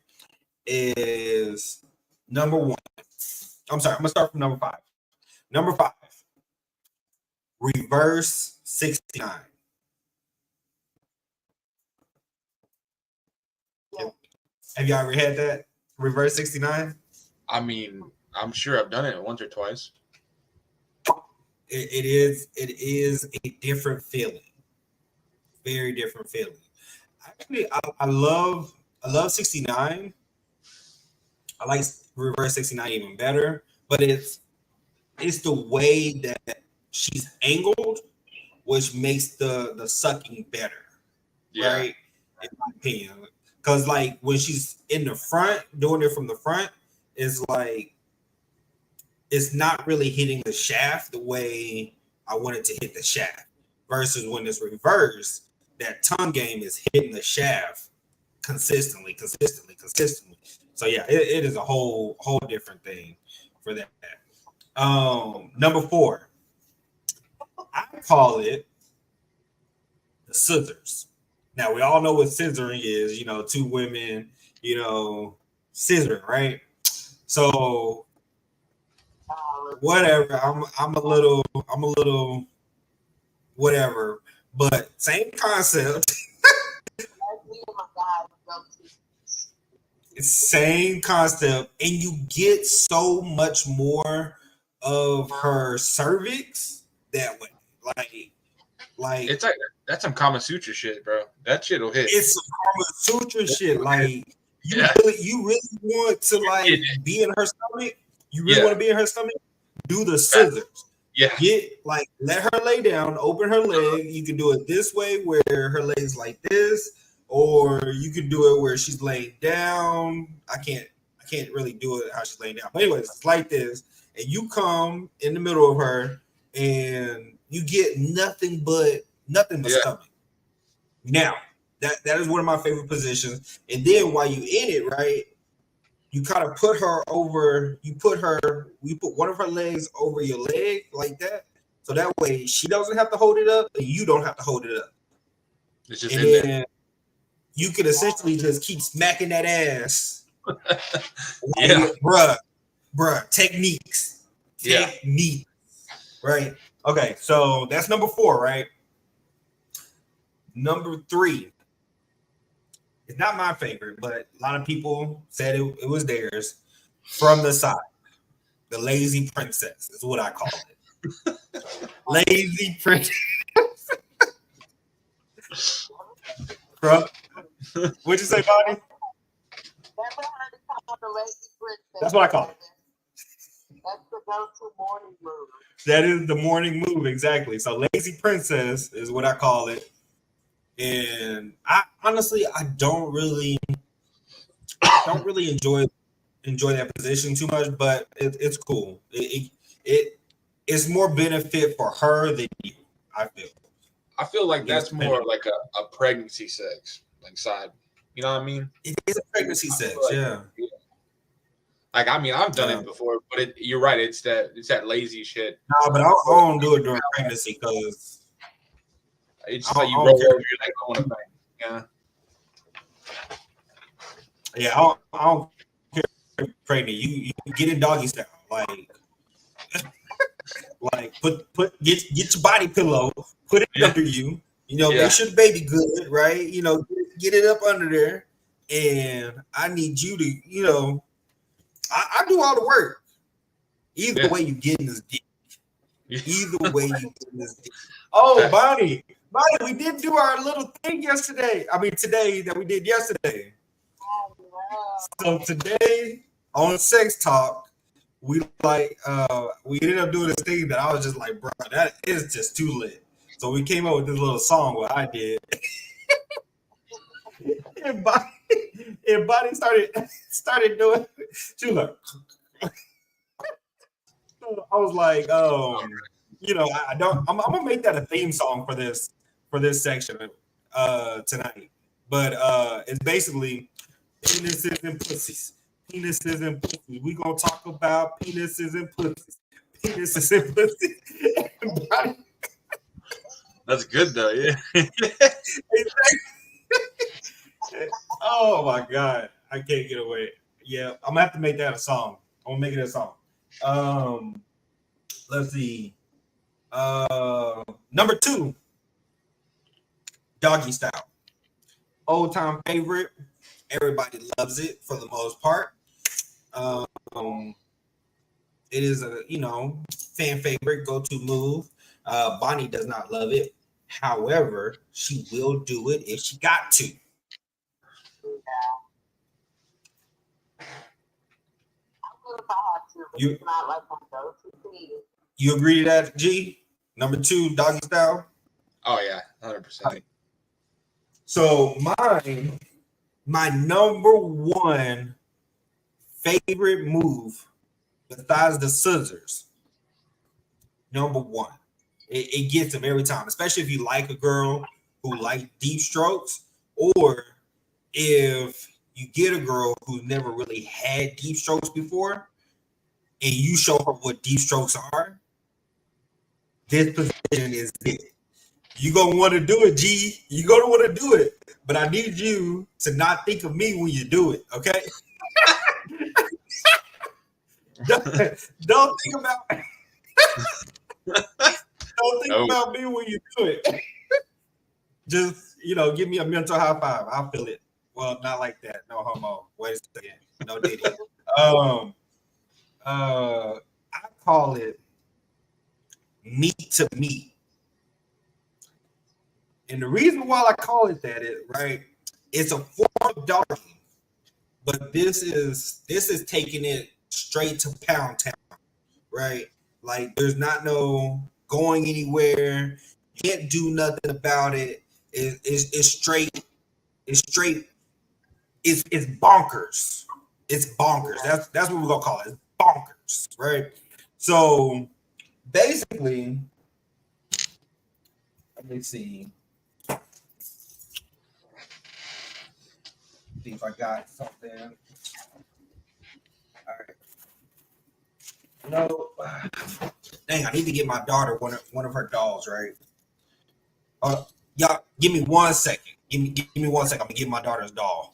is number 1. I'm sorry, I'm gonna start from number 5. Number 5, reverse 69. Have y'all ever had that reverse 69? I mean, I'm sure I've done it once or twice. It is a different feeling, very different feeling. Actually, I love 69. I like reverse 69 even better, but it's the way that she's angled, which makes the sucking better, right? In my opinion, because like when she's in the front, doing it from the front, is like it's not really hitting the shaft the way I want it to hit the shaft. Versus when it's reverse, that tongue game is hitting the shaft consistently. So yeah, it is a whole different thing for that. Number 4, I call it the scissors. Now we all know what scissoring is. 2 women, scissoring, right? So whatever. I'm a little whatever, but same concept. Same concept, and you get so much more of her cervix that way. Like It's like that's some Kama Sutra shit, bro. That shit will hit. It's some Kama Sutra shit. Like you really want to like be in her stomach. You really want to be in her stomach. Do the scissors. Yeah. Let her lay down, open her leg. You can do it this way where her leg's like this, or you can do it where she's laying down. I can't really do it how she's laying down. But anyways, it's like this, and you come in the middle of her, and you get nothing but stomach. Now, that is one of my favorite positions. And then while you in it, right, you kind of put her over, you put one of her legs over your leg like that. So that way she doesn't have to hold it up and you don't have to hold it up. It's just and in then there. You can essentially just keep smacking that ass. Yeah. Bruh, techniques. Yeah. Right? Okay, so that's number 4, right? Number 3. It's not my favorite, but a lot of people said it was theirs. From the side. The lazy princess is what I call it. Lazy princess. Bro, what'd you say, Bonnie? That's what I call it. That's the go-to morning move. That is the morning move, exactly. So lazy princess is what I call it. And I honestly don't really enjoy that position too much, but it's cool. It's more benefit for her than you, I feel. I feel like that's more like a pregnancy sex, like side. You know what I mean? It is a pregnancy sex, yeah. Like I mean, I've done it before, but you're right. It's that lazy shit. No, but I don't do it during pregnancy because it's just like you roll over your leg on a thing. Yeah, I don't care. Pregnant, you get in doggy style, like get your body pillow, put it under you. Make sure the baby good, right? Get it up under there, and I need you to, I do all the work. Either way, you get in this dick. Either way, you get in this dick. Oh, Bonnie, we did do our little thing yesterday. I mean, today that we did yesterday. So today on Sex Talk, we ended up doing this thing that I was just like, bro, that is just too lit. So we came up with this little song. What I did, and Bonnie started doing. She was like, I was like, I don't. I'm gonna make that a theme song for this section tonight. But it's basically penises and pussies. Penises and pussies. We gonna talk about penises and pussies. Penises and pussies. That's good though, yeah. Oh my god, I can't get away. Yeah, I'm gonna have to make that a song. I'm gonna make it a song. Let's see. Number 2, doggy style. Old time favorite. Everybody loves it for the most part. It is a fan favorite, go to move. Bonnie does not love it. However, she will do it if she got to. You not like my go-to thing. You agree to that, G? Number 2, doggy style. Oh yeah, 100%. So my number 1 favorite move besides the scissors. Number 1, it gets them every time, especially if you like a girl who like deep strokes, or if you get a girl who never really had deep strokes before, and you show her what deep strokes are. This position is it. You gonna want to do it, G. You gonna want to do it, but I need you to not think of me when you do it. Okay? don't think about. Don't think about me when you do it. Just give me a mental high five. I'll feel it. Well, not like that. No homo. Wait a second. No diddy. I call it meat to meat. And the reason why I call it that is right, it's a form of dogging, but this is taking it straight to pound town, right? Like there's not no going anywhere, can't do nothing about it. It's straight, it's bonkers. It's bonkers. That's what we're gonna call it. It's bonkers, right? So basically, let me see if I got something. All right. No, dang, I need to get my daughter one of her dolls, right? Y'all, give me 1 second. Give me 1 second. I'm gonna get my daughter's doll.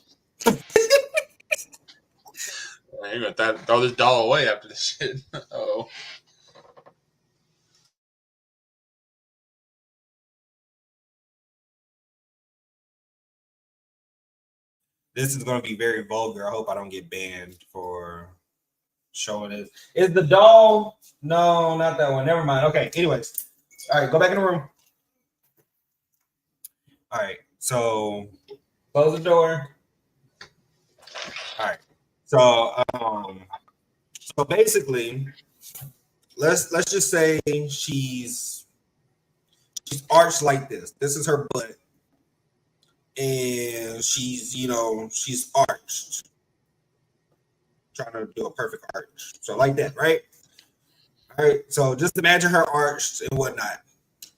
You're gonna throw this doll away after this shit. Oh. This is gonna be very vulgar. I hope I don't get banned for showing this. Is the doll? No, not that one. Never mind. Okay. Anyways, all right. Go back in the room. All right. So close the door. All right. So basically, let's just say she's arched like this. This is her butt, and she's arched, trying to do a perfect arch. So like that, right? All right. So just imagine her arched and whatnot.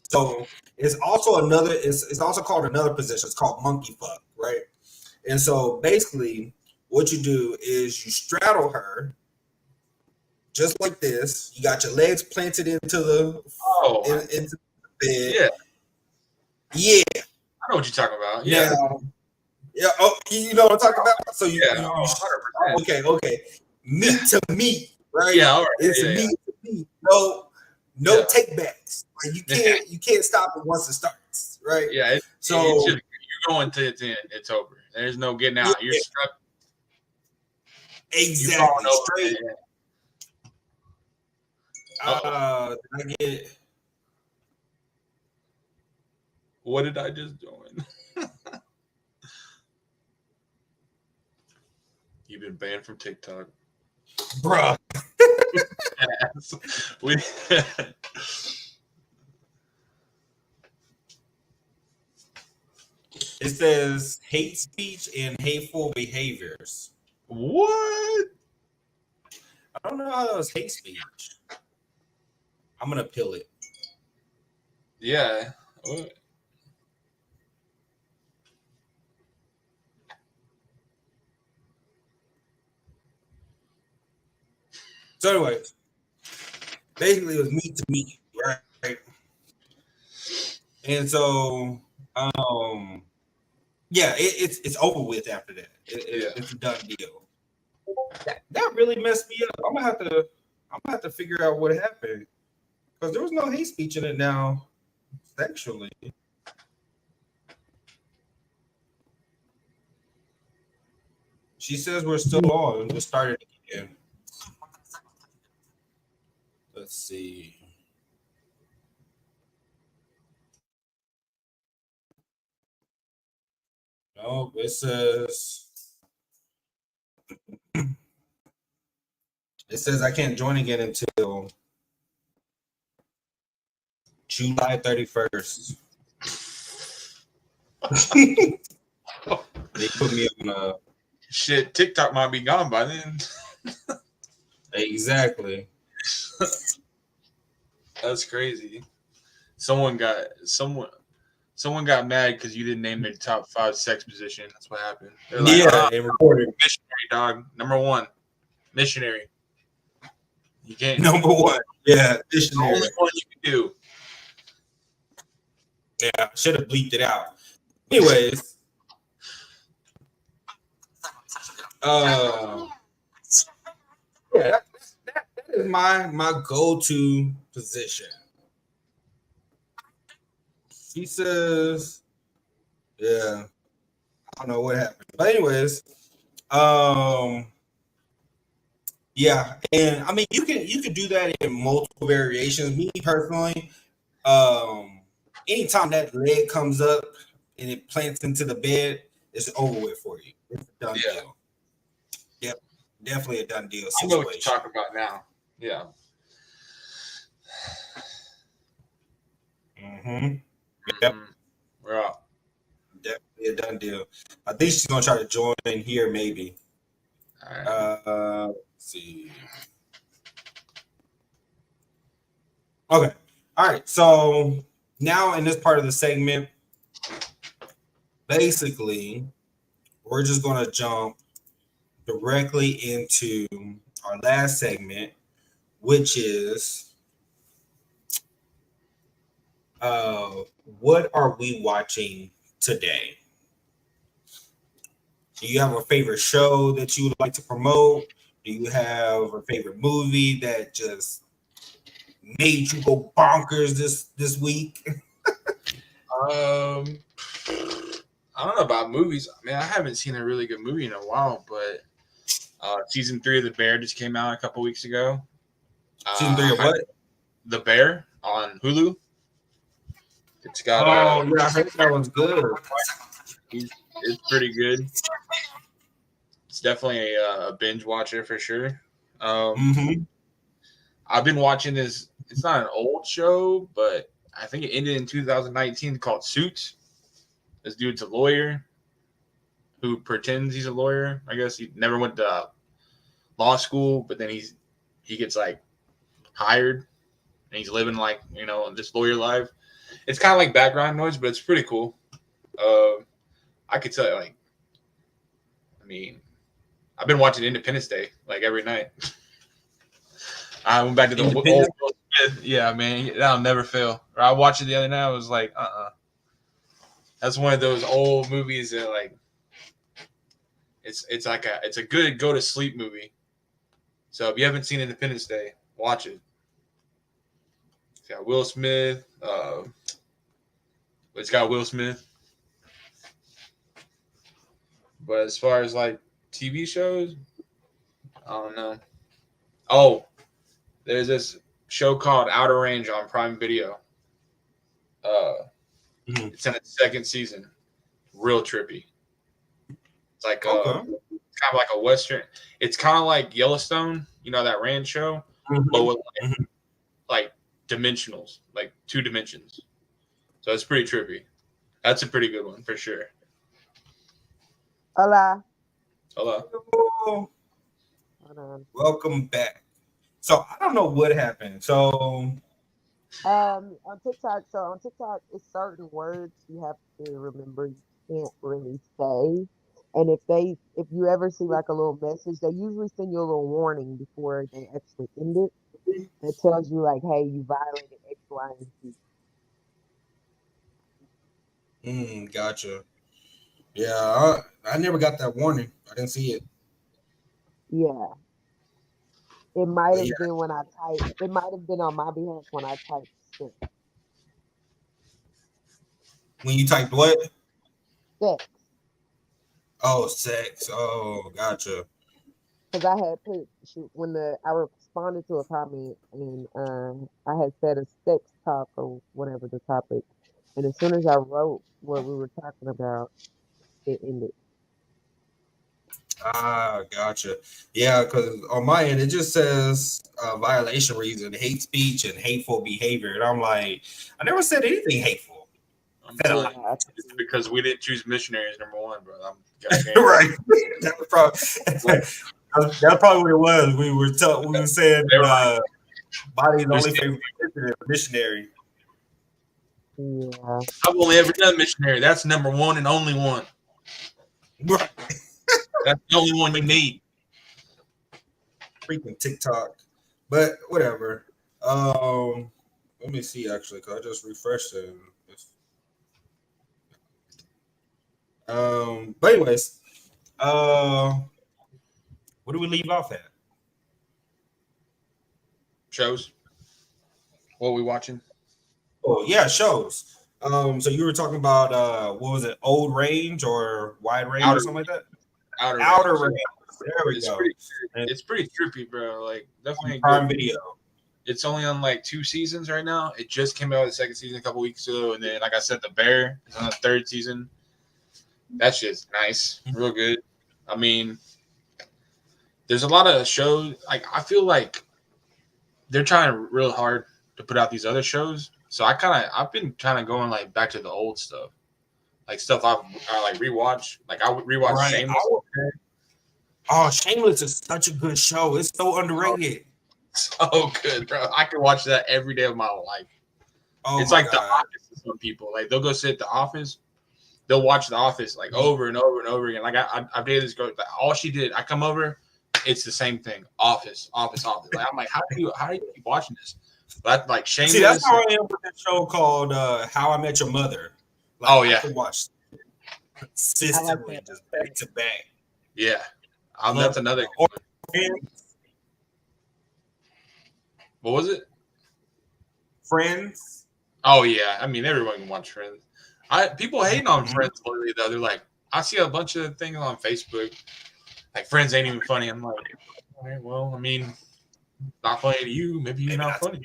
So it's also it's also called another position. It's called monkey fuck, right? And so basically, what you do is you straddle her just like this. You got your legs planted into the into the bed. Yeah. I know what you're talking about. Yeah. Yeah. Oh, you know what I'm talking about? So you 100%. Okay. Meat to meat, right? Yeah, all right. It's meat to meat. No take backs. Like you can't stop it once it starts, right? Yeah. So you're going to its end. It's over. There's no getting out. You're stuck. Exactly. Straight. I get. What did I just join? You've been banned from TikTok, bruh. we It says hate speech and hateful behaviors. what? I don't know how that was hate speech. I'm gonna peel it. Yeah. What? So anyway, basically it was meat to meat, right? And so, yeah, it's over with after that. It's a done deal. That really messed me up. I'm gonna have to figure out what happened because there was no hate speech in it now, sexually. She says we're still on. Just started again. Let's see. No, it says I can't join again until July 31st. They put me on a Shit, TikTok might be gone by then. exactly. That's crazy. Someone got mad because you didn't name their top 5 sex position. That's what happened. They're like, Yeah, it recorded. Missionary, dog. Number 1, missionary. You can't. Number 1, yeah, The missionary. only one you can do. Yeah, I should have bleeped it out. Anyways, yeah, that is my go-to position. She says, yeah, I don't know what happened, but anyways, yeah, and I mean you can do that in multiple variations. Me personally, anytime that leg comes up and it plants into the bed, it's over with for you. It's a done deal. Yep, definitely a done deal I know situation. what you're talking about now. Yeah. Mm-hmm. Yep. We're out. Definitely a done deal. I think she's gonna try to join in here, maybe. All right. Let's see. Okay. All right. So now in this part of the segment, basically, we're just gonna jump directly into our last segment, which is what are we watching today? Do you have a favorite show that you would like to promote? Do you have a favorite movie that just made you go bonkers this week? I don't know about movies. I mean, I haven't seen a really good movie in a while, but season 3 of The Bear just came out a couple weeks ago. Season 3 of what? The Bear on Hulu. It's got. Yeah, I heard that one's good. It's pretty good. It's definitely a binge watcher for sure. I've been watching this. It's not an old show, but I think it ended in 2019 called Suits. This dude's a lawyer who pretends he's a lawyer. I guess he never went to law school, but then he gets like hired and he's living like, this lawyer life. It's kind of like background noise, but it's pretty cool. I could tell you, I've been watching Independence Day like every night. I went back to the old Will Smith. Yeah, man, that'll never fail. Or I watched it the other night. I was like, That's one of those old movies that like, it's a good go to sleep movie. So if you haven't seen Independence Day, watch it. It's got Will Smith. It's got Will Smith. But as far as like TV shows, I don't know. Oh, there's this show called Outer Range on Prime Video. It's in its 2nd season. Real trippy. It's like it's kind of like a Western. It's kind of like Yellowstone, that ranch show, but with like dimensionals, like 2 dimensions. So it's pretty trippy. That's a pretty good one for sure. Hola. Hello. Oh, Hold on. Welcome back. So I don't know what happened. So On TikTok, it's certain words you have to remember you can't really say. And if you ever see like a little message, they usually send you a little warning before they actually end it. That tells you like, hey, you violated X, Y, and Z. gotcha. Yeah, I never got that warning. I didn't see it. Yeah. It might But yeah, have been when I typed. It might have been on my behalf when I typed sex. when you typed what? Sex. Oh, sex. Oh, gotcha. Because I had put I responded to a comment and I had said a sex talk or whatever the topic, and as soon as I wrote what we were talking about, it ended. Ah, gotcha. Yeah, because on my end it just says violation reason, hate speech and hateful behavior, and I'm like, I never said anything hateful. I'm Said telling Yeah, you, it's because we didn't choose missionaries #1, bro. right. That was probably that's probably what it was. We were saying They were like, body's there's- only favorite missionary. yeah. I've only ever done missionary. That's #1 and only one. Right. That's the only one you need. Freaking TikTok, but whatever. Let me see actually, cause I just refreshed it. But anyways, where do we leave off at? Shows. What we watching? Oh yeah, shows. So you were talking about what was it, old range or wide range or Outer something like that? Outer Outer Range. range. There we It's go. pretty. And It's pretty trippy, bro. Like definitely a Prime good. Video. It's only on like 2 seasons right now. It just came out the second season a couple weeks ago, and then like I said, The Bear is on the 3rd season. That shit's nice, real good. I mean, there's a lot of shows. Like I feel like they're trying real hard to put out these other shows. So I've been kind of going like back to the old stuff, like stuff I like rewatch. Like I would rewatch Right. Shameless. Oh, Shameless is such a good show. It's so underrated. So good, bro. I could watch that every day of my life. Oh, It's my like The God. Office to some people. Like they'll go sit at The Office. They'll watch The Office like over and over and over again. Like I've dated this girl. Like, all she did, I come over, it's the same thing. Office, Office, Office. Like I'm like, how do you keep watching this? But like Shameless. See, that's how I am with that show called How I Met Your Mother. Like, Oh, yeah. I can watch consistently, just back to back. Yeah, that's another. Or What was it? Friends. Oh yeah, I mean everyone can watch Friends. People hating on Friends lately though. They're like, I see a bunch of things on Facebook, like Friends ain't even funny. I'm like, all right, well, I mean, not funny to you. Maybe you're not funny.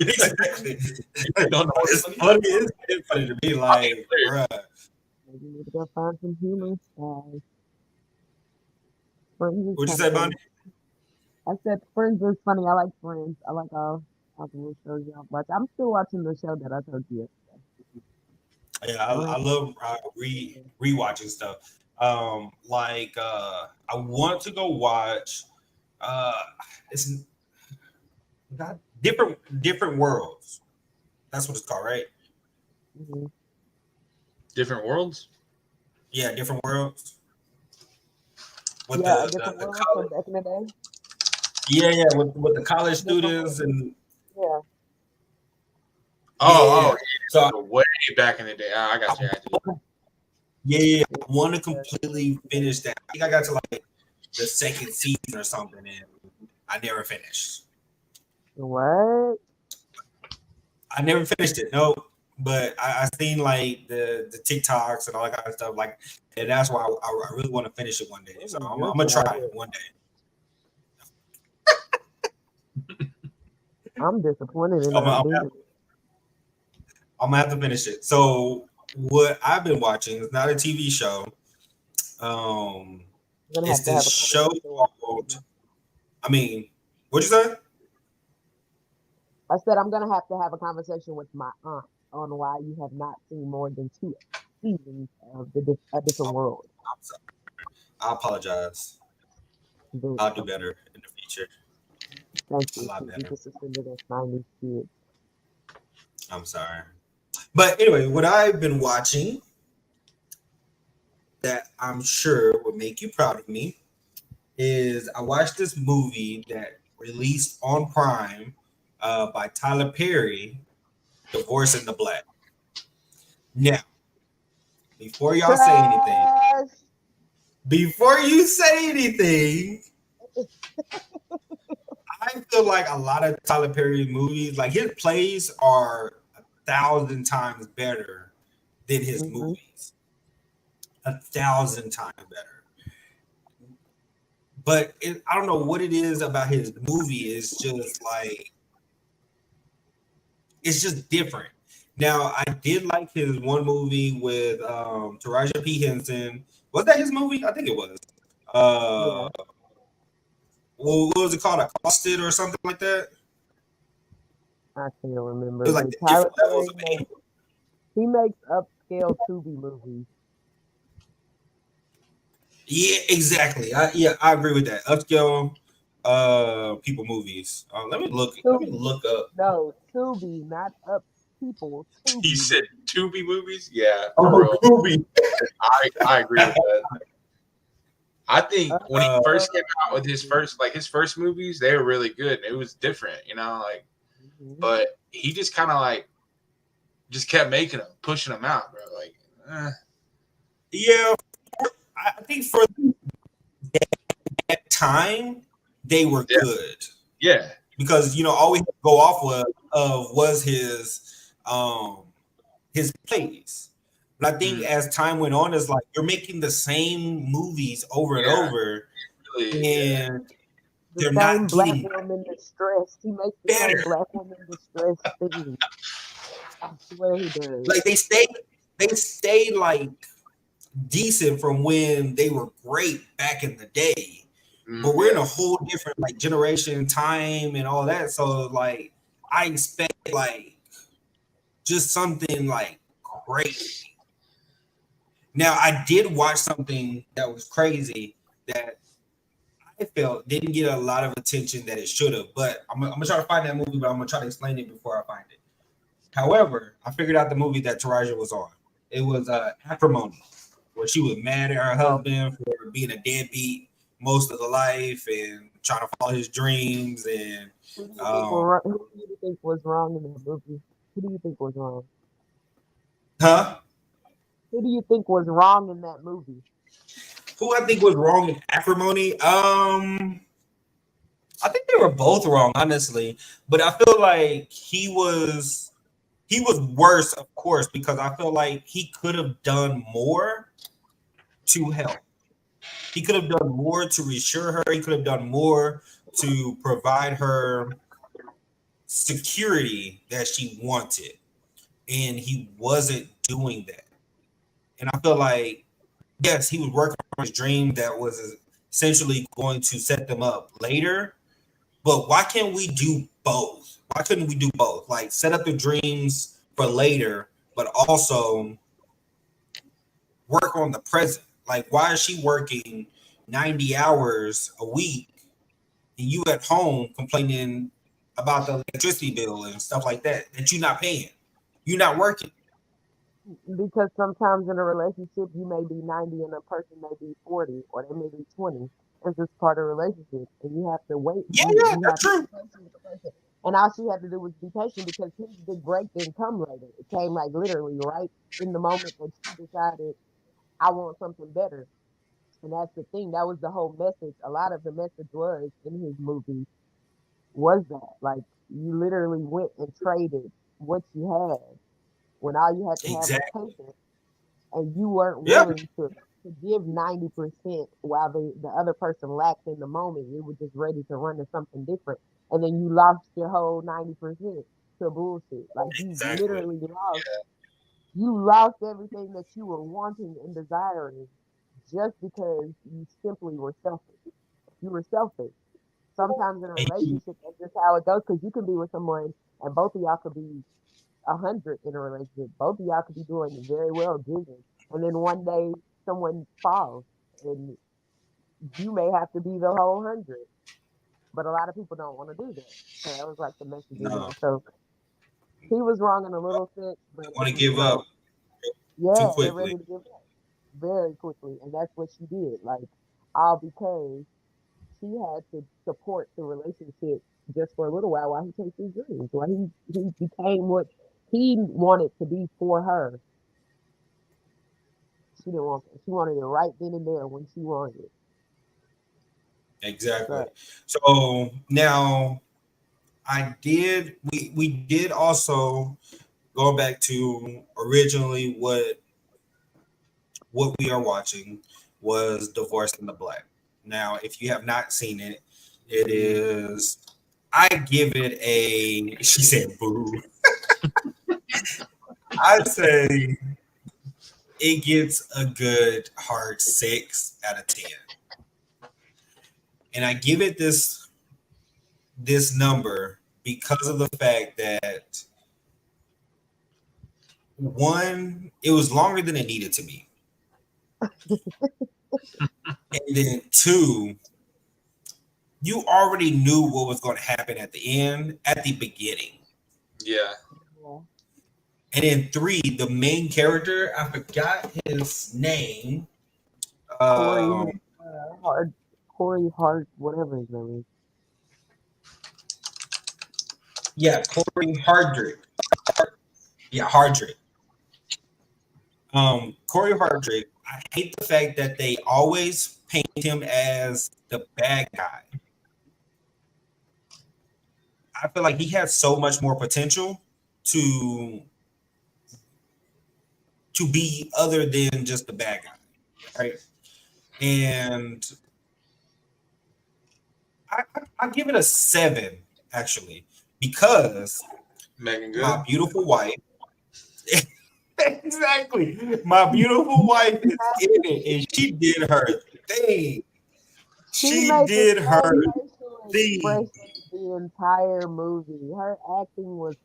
Exactly. You don't know what's It's funny. It's funny to be like, bruh. Maybe you need to go find some humor, guys. Friends is What'd you kinda say, funny. Bonnie? I said Friends is funny. I like Friends. I like all the little shows y'all watch. I'm still watching the show that I told you yesterday. Yeah, I love rewatching stuff. I want to go watch. It's not different worlds. That's what it's called, right? Mhm. Different worlds. Yeah, different worlds. With Yeah, a the different world college, from back in the day. yeah, with the college Different students and Yeah. Oh, yeah. So way back in the day. I got you. yeah, I want to completely finish that. I think I got to like the second season or something, and I never finished. What? I never finished it. No, but I seen like the TikToks and all that kind of stuff. Like, and that's why I really want to finish it one day. So I'm gonna try it one day. I'm disappointed in I'm that. gonna have to finish it. So what I've been watching is not a TV show. It's this show called. I mean, what'd you say? I said I'm gonna have a conversation with my aunt on why you have not seen more than two seasons of a different world. I'm sorry. I apologize. Very I'll do okay. better in the future. Thank A you. lot Because you better. just suspended us 90s kids. I'm sorry. But anyway, what I've been watching that I'm sure would make you proud of me is I watched this movie that released on Prime by Tyler Perry, Divorce in the Black. Now, before y'all say anything, Trash. before you say anything, I feel like a lot of Tyler Perry movies, like his plays are 1,000 times better than his Hmm. movies. 1,000 times better. But I don't know what it is about his movie. It's just like it's just different. Now, I did like his one movie with Taraji P. Henson. Was that his movie? I think it was. Yeah, What was it called? Accosted or something like that? I can't It remember. was like But the Tyler different levels Perry of makes he makes upscale Tubi movies. yeah, exactly. I agree with that. Upscale people movies. Let me Tubi. look up. No, Tubi, not up people. He Tubi said movies. Tubi movies. Yeah, for Oh, real. movie. I agree with that. I think when he Uh, first came out with his first movies, they were really good. It was different, like. mhm. But he just kind of like just kept making them, pushing them out, bro. Like, Yeah, I think for that time they were yeah, good yeah, because all we had to go off of was um his plays. But I think mm, as time went on, it's like you're making the same movies over and yeah, over, really, yeah, and The they're same not black getting woman distressed. He makes the same better. black woman distressed thing. I swear he does. Like they stay like decent from when they were great back in the day. But we're in yeah, a whole different like generation, time, and all that. So like, I expect like just something like crazy. Now, I did watch something that was crazy that I felt didn't get a lot of attention that it should have. But I'm gonna try to find that movie, but I'm gonna try to explain it before I find it. However, I figured out the movie that Taraji was on. It was Acrimony, where she was mad at her husband for being a deadbeat most of the life and trying to follow his dreams and um, Who do you think was wrong in that movie? Who do you think was wrong? huh? Who do you think was wrong in that movie? Who I think was wrong in Acrimony? I think they were both wrong, honestly. But I feel like he was worse, of course, because I feel like he could have done more to help. He could have done more to reassure her. He could have done more to provide her security that she wanted. And he wasn't doing that. And I feel like, yes, he was working on his dream that was essentially going to set them up later. But why can't we do both? Why couldn't we do both? Like set up the dreams for later, but also work on the present. Like, why is she working 90 hours a week and you at home complaining about the electricity bill and stuff like that you're not paying? You're not working. Because sometimes in a relationship, you may be 90 and a person may be 40 or they may be 20. It's just part of the relationship. And you have to wait. Yeah, yeah, You have that's to be true. patient with the person. And all she had to do was be patient because his big break didn't come later. It came like literally right in the moment that she decided, I want something better. And that's the thing. That was the whole message. A lot of the message was in his movie was that. Like, you literally went and traded what you had when all you had to have was Exactly. patience and you weren't Yeah, willing to give 90% while the other person lacked in the moment. You were just ready to run to something different. And then you lost your whole 90% to bullshit. Like you exactly. literally lost everything that you were wanting and desiring just because you simply were selfish. You were selfish. Sometimes in a And relationship, that's just how it goes because you can be with someone. and both of y'all could be 100 in a relationship. Both of y'all could be doing very well, giving, and then one day someone falls, and you may have to be the whole 100. But a lot of people don't want to do that. So that was like the message in No, there. So he was wrong in a little sense, but want to it's give like, up too yeah, they're quickly. ready to give up very quickly, and that's what she did. Like all because she had to support the relationship just for a little while he chased his dreams, while he became what he wanted to be for her. She didn't want that. She wanted it right then and there when she wanted it. Exactly. But So now we did also go back to originally what we are watching was Divorced in the Black. Now, if you have not seen it, it is I give it a she said boo. I say it gets a good hard 6 out of 10. And I give it this number because of the fact that one, it was longer than it needed to be. And then two, you already knew what was going to happen at the end, at the beginning. Yeah. yeah, And then three, the main character, I forgot his name. Corey Um, Hard, Corey Hart, whatever his name is. yeah, Corey Hardrick. Yeah, Hardrick. Corey Hardrick. I hate the fact that they always paint him as the bad guy. I feel like he has so much more potential to be other than just the bad guy, right? And I give it a 7 actually because Megan my Good. beautiful wife, exactly, my beautiful wife is in it, and she did her thing. She She made the did her same facial thing. expressions the entire movie. Her acting was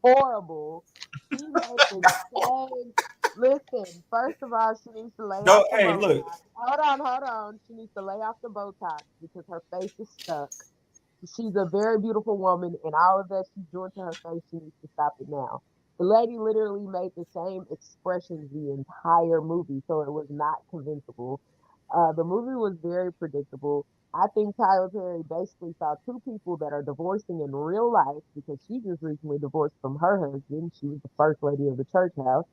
horrible. She made the same. Listen, first of all, she needs to lay off No, the hey, look, Botox. Hold on. She needs to lay off the Botox because her face is stuck. She's a very beautiful woman, and all of that she's doing to her face, she needs to stop it now. The lady literally made the same expressions the entire movie, so it was not convincible. The movie was very predictable. I think Tyler Perry basically saw two people that are divorcing in real life because she just recently divorced from her husband. She was the first lady of the church house.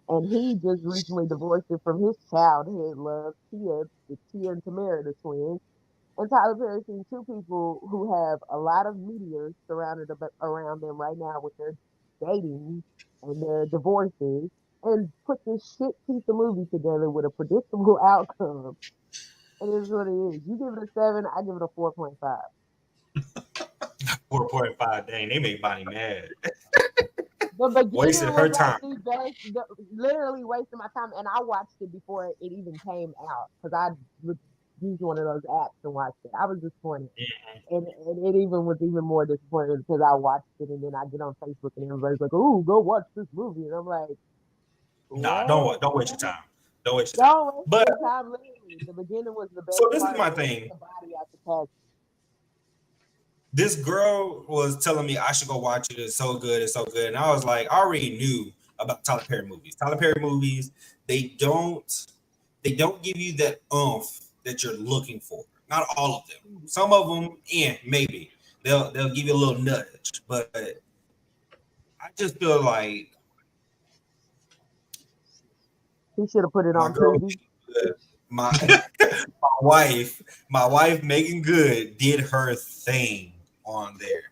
And he just recently divorced her from his childhood love, Tia and Tamara, the twins. And Tyler Perry seen two people who have a lot of media surrounded around them right now with their dating and their divorces, and put this shit piece of movie together with a predictable outcome. It is what it is. You give it a 7, I give it a 4.5. 4.5. Dang, they make Bonnie mad. The Wasted beginning her was like time. literally wasting my time, and I watched it before it even came out because I would use one of those apps and watch it. I was disappointed, and it even was even more disappointing because I watched it and then I get on Facebook and everybody's like, "Oh, go watch this movie," and I'm like, Nah, "What? don't waste your time. Don't waste your time. Don't waste But your time." Literally, the beginning was the best so this is part. my Then thing. the body after cast. This girl was telling me I should go watch it. It's so good. It's so good. And I was like, I already knew about Tyler Perry movies. Tyler Perry movies, they don't give you that oomph that you're looking for. Not all of them. Some of them, maybe they'll give you a little nudge. But I just feel like He should have put it my on girl, Tubi. my my wife Megan Good did her thing on there.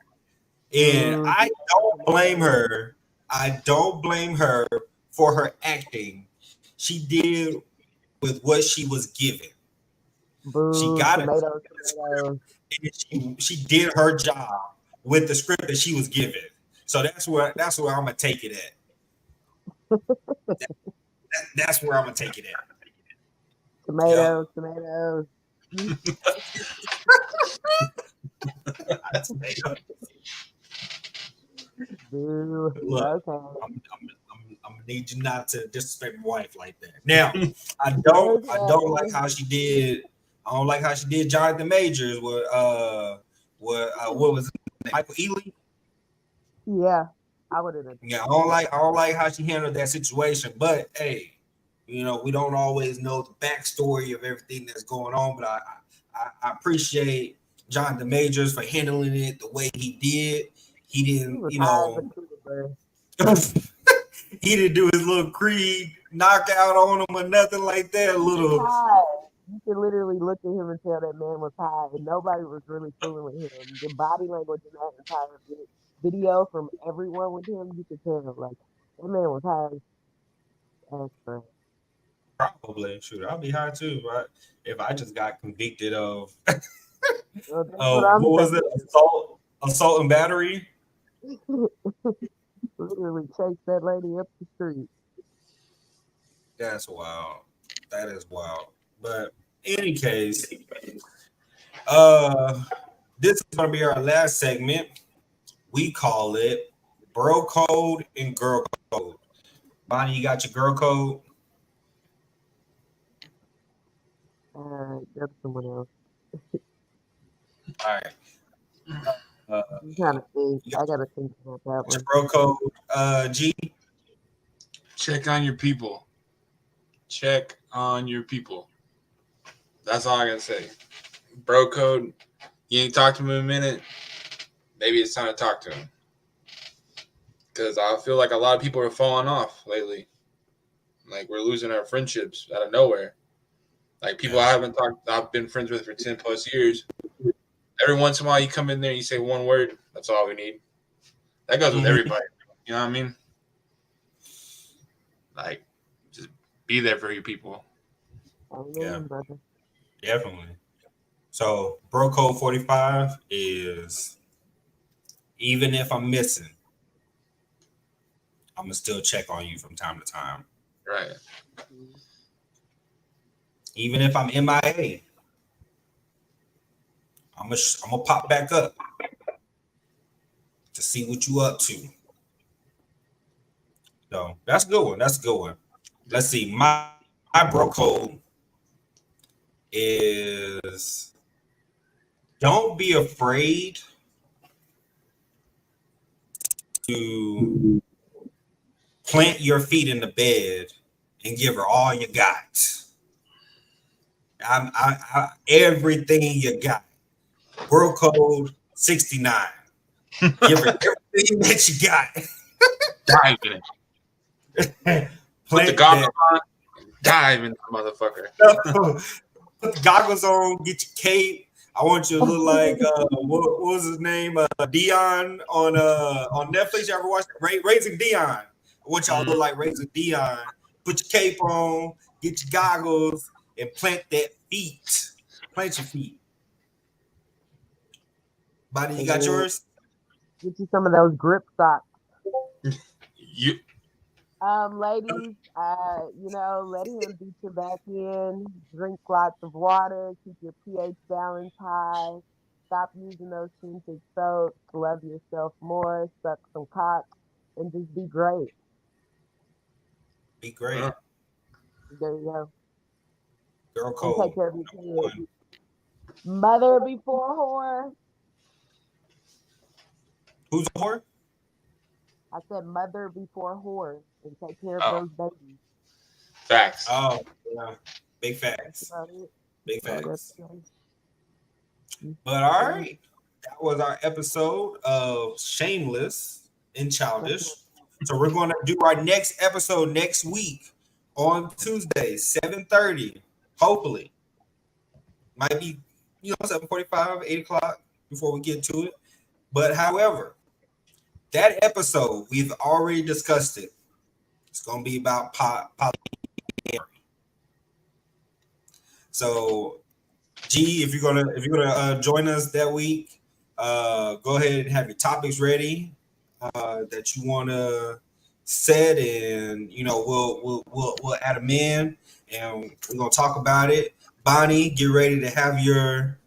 And Mm, I don't blame her. I don't blame her for her acting. She did with what she was given. She boo, got it. tomatoes, tomatoes. And she did her job with the script that she was given. So that's where I'm gonna take it at. That's where I'm gonna take it at. Yep. Tomatoes, tomatoes. Boo. Look, Okay. I'm gonna need you not to disrespect my wife like that. Now, I don't like how she did. I don't like how she did Jonathan Majors with what was it, Michael Ealy. Yeah, I would have done. Yeah, I don't like how she handled that situation. But hey, we don't always know the backstory of everything that's going on. But I appreciate Jonathan Majors for handling it the way he did. He He didn't, was high as a cooler. he didn't do his little Creed knockout on him or nothing like that. He was Little high. You could literally look at him and tell that man was high, and nobody was really fooling with him. The body language in that entire video from everyone with him, you could tell like that man was high as fuck. probably shoot. I'll be high too, right? If I just got convicted of Well, that's what I'm what was it? saying. Assault and battery. Literally chase that lady up the street. That's wild. That is wild. But in any case, this is gonna be our last segment. We call it Bro Code and Girl Code. Bonnie, you got your girl code? That's someone else. All right. I'm trying to think. You got I gotta think about that your one. bro code, G. Check on your people. Check on your people. That's all I gotta say. Bro code. You ain't talked to him in a minute. Maybe it's time to talk to him. Because I feel like a lot of people are falling off lately. Like we're losing our friendships out of nowhere. Like people I've been friends with for 10 plus years. Every once in a while you come in there and you say one word. That's all we need. That goes with everybody. You know what I mean? Like, just be there for your people. Amen, brother. Definitely. So, Bro Code 45 is even if I'm missing, I'm gonna still check on you from time to time. Right. Even if I'm MIA, I'm gonna pop back up to see what you up to. So that's a good one. That's a good one. Let's see. My bro code is don't be afraid to plant your feet in the bed and give her all you got. Everything you got. Bro code 69. Give her everything that you got. Dive in it. Put the goggles on. Dive in the motherfucker. Put the goggles on. Get your cape. I want you to look like what was his name? Dion on Netflix. You ever watched Raising Dion? I want y'all to look like Raising Dion. Put your cape on. Get your goggles and plant that feet. Plant your feet. Buddy, you got yours? Get you some of those grip socks. You. Ladies, let him beat you back in. Drink lots of water. Keep your pH balance high. Stop using those scented soaps. Love yourself more. Suck some cock, and just be great. Be great. There you go. Girl And code. take care of your kids. Mother before whore. Who's the whore? I said mother before whore, and take care of those babies. Facts. Oh, yeah. Big facts. That's about it. Big That's facts. about it. But all right, that was our episode of Shameless and Childish. So we're going to do our next episode next week on Tuesday, 7:30. Hopefully, might be 7:45, 8 o'clock before we get to it. But however, that episode we've already discussed it. It's going to be about polyamory. So, G, if you're gonna join us that week, go ahead and have your topics ready that you want to set, and we'll add them in, and we're gonna talk about it. Bonnie, get ready to have your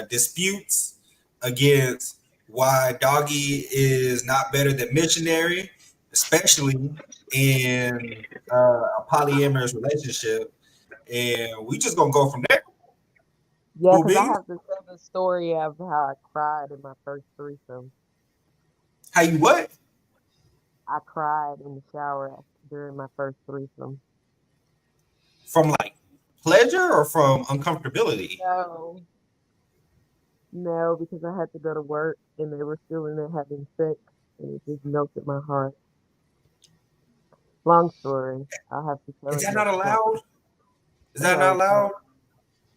disputes against why Doggy is not better than Missionary, especially in a polyamorous relationship. And we just gonna go from there. Yeah, Cool because I beans? have to tell the story of how I cried in my first threesome. How you what? I cried in the shower during my first threesome. From like pleasure or from uncomfortability? No, no, because I had to go to work and they were still in there having sex, and it just melted my heart. Long story. I'll have to tell Is it that not next time. allowed? Is that not No, allowed?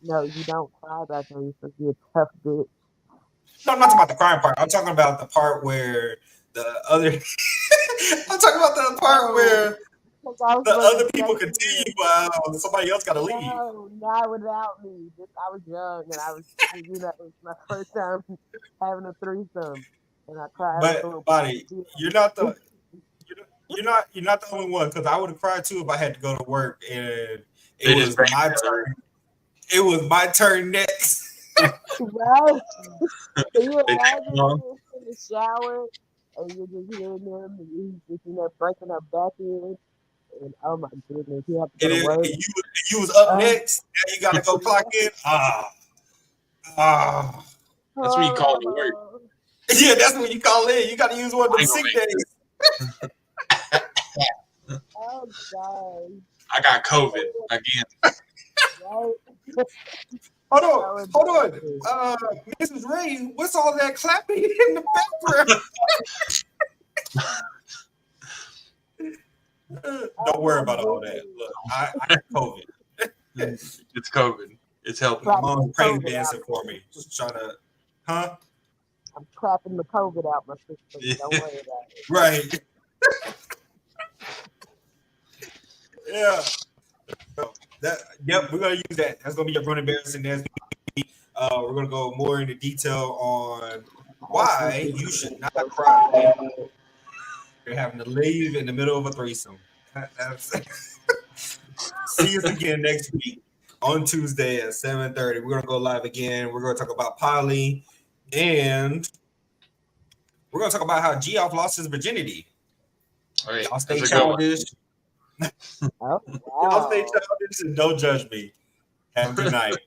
no, you don't cry back there. You're supposed to be a tough bitch. No, I'm not talking about the crime part. I'm talking about the part where the other. I'm talking about the part Oh, where because I was the supposed to other people stay there. continue while somebody else got to leave. No, not without me. Just I was young and I was, it was my first time having a threesome, and I cried like a But little body, baby. you're not the you're not the only one because I would have cried too if I had to go to work and it They just was bang my each other. turn. It was my turn next. Right? Can you They take imagine long. being in the shower and you're just hearing them and you just breaking her back in, and oh my goodness, you have to go And to work. you was up Uh, next. Now you got to go clock in. Ah. That's what you call it to work. oh, Yeah, that's when you call in. You got to use one of them I ain't gonna sick make days. oh God. I got COVID again. Right? Hold on, So hold on. embarrassing. Mrs. Ray, what's all that clapping in the background? Don't Oh worry my about all that. goodness. Look, I got COVID. It's COVID. It's helping. My Clapping mom's the praise COVID out. dancing for me. She's trying to, huh? I'm clapping the COVID out my system. Yeah. Don't worry about it. Right. Yeah. Yep, we're gonna use that. That's gonna be your run embarrassing. We're gonna go more into detail on why you should not cry when you're having to leave in the middle of a threesome. See us again next week on Tuesday at 7:30. We're gonna go live again. We're gonna talk about poly, and we're gonna talk about how Geoff lost his virginity. All right, Y'all stay that's a good one. childish. Oh Y'all stay wow. childish and don't judge me. Have a good night.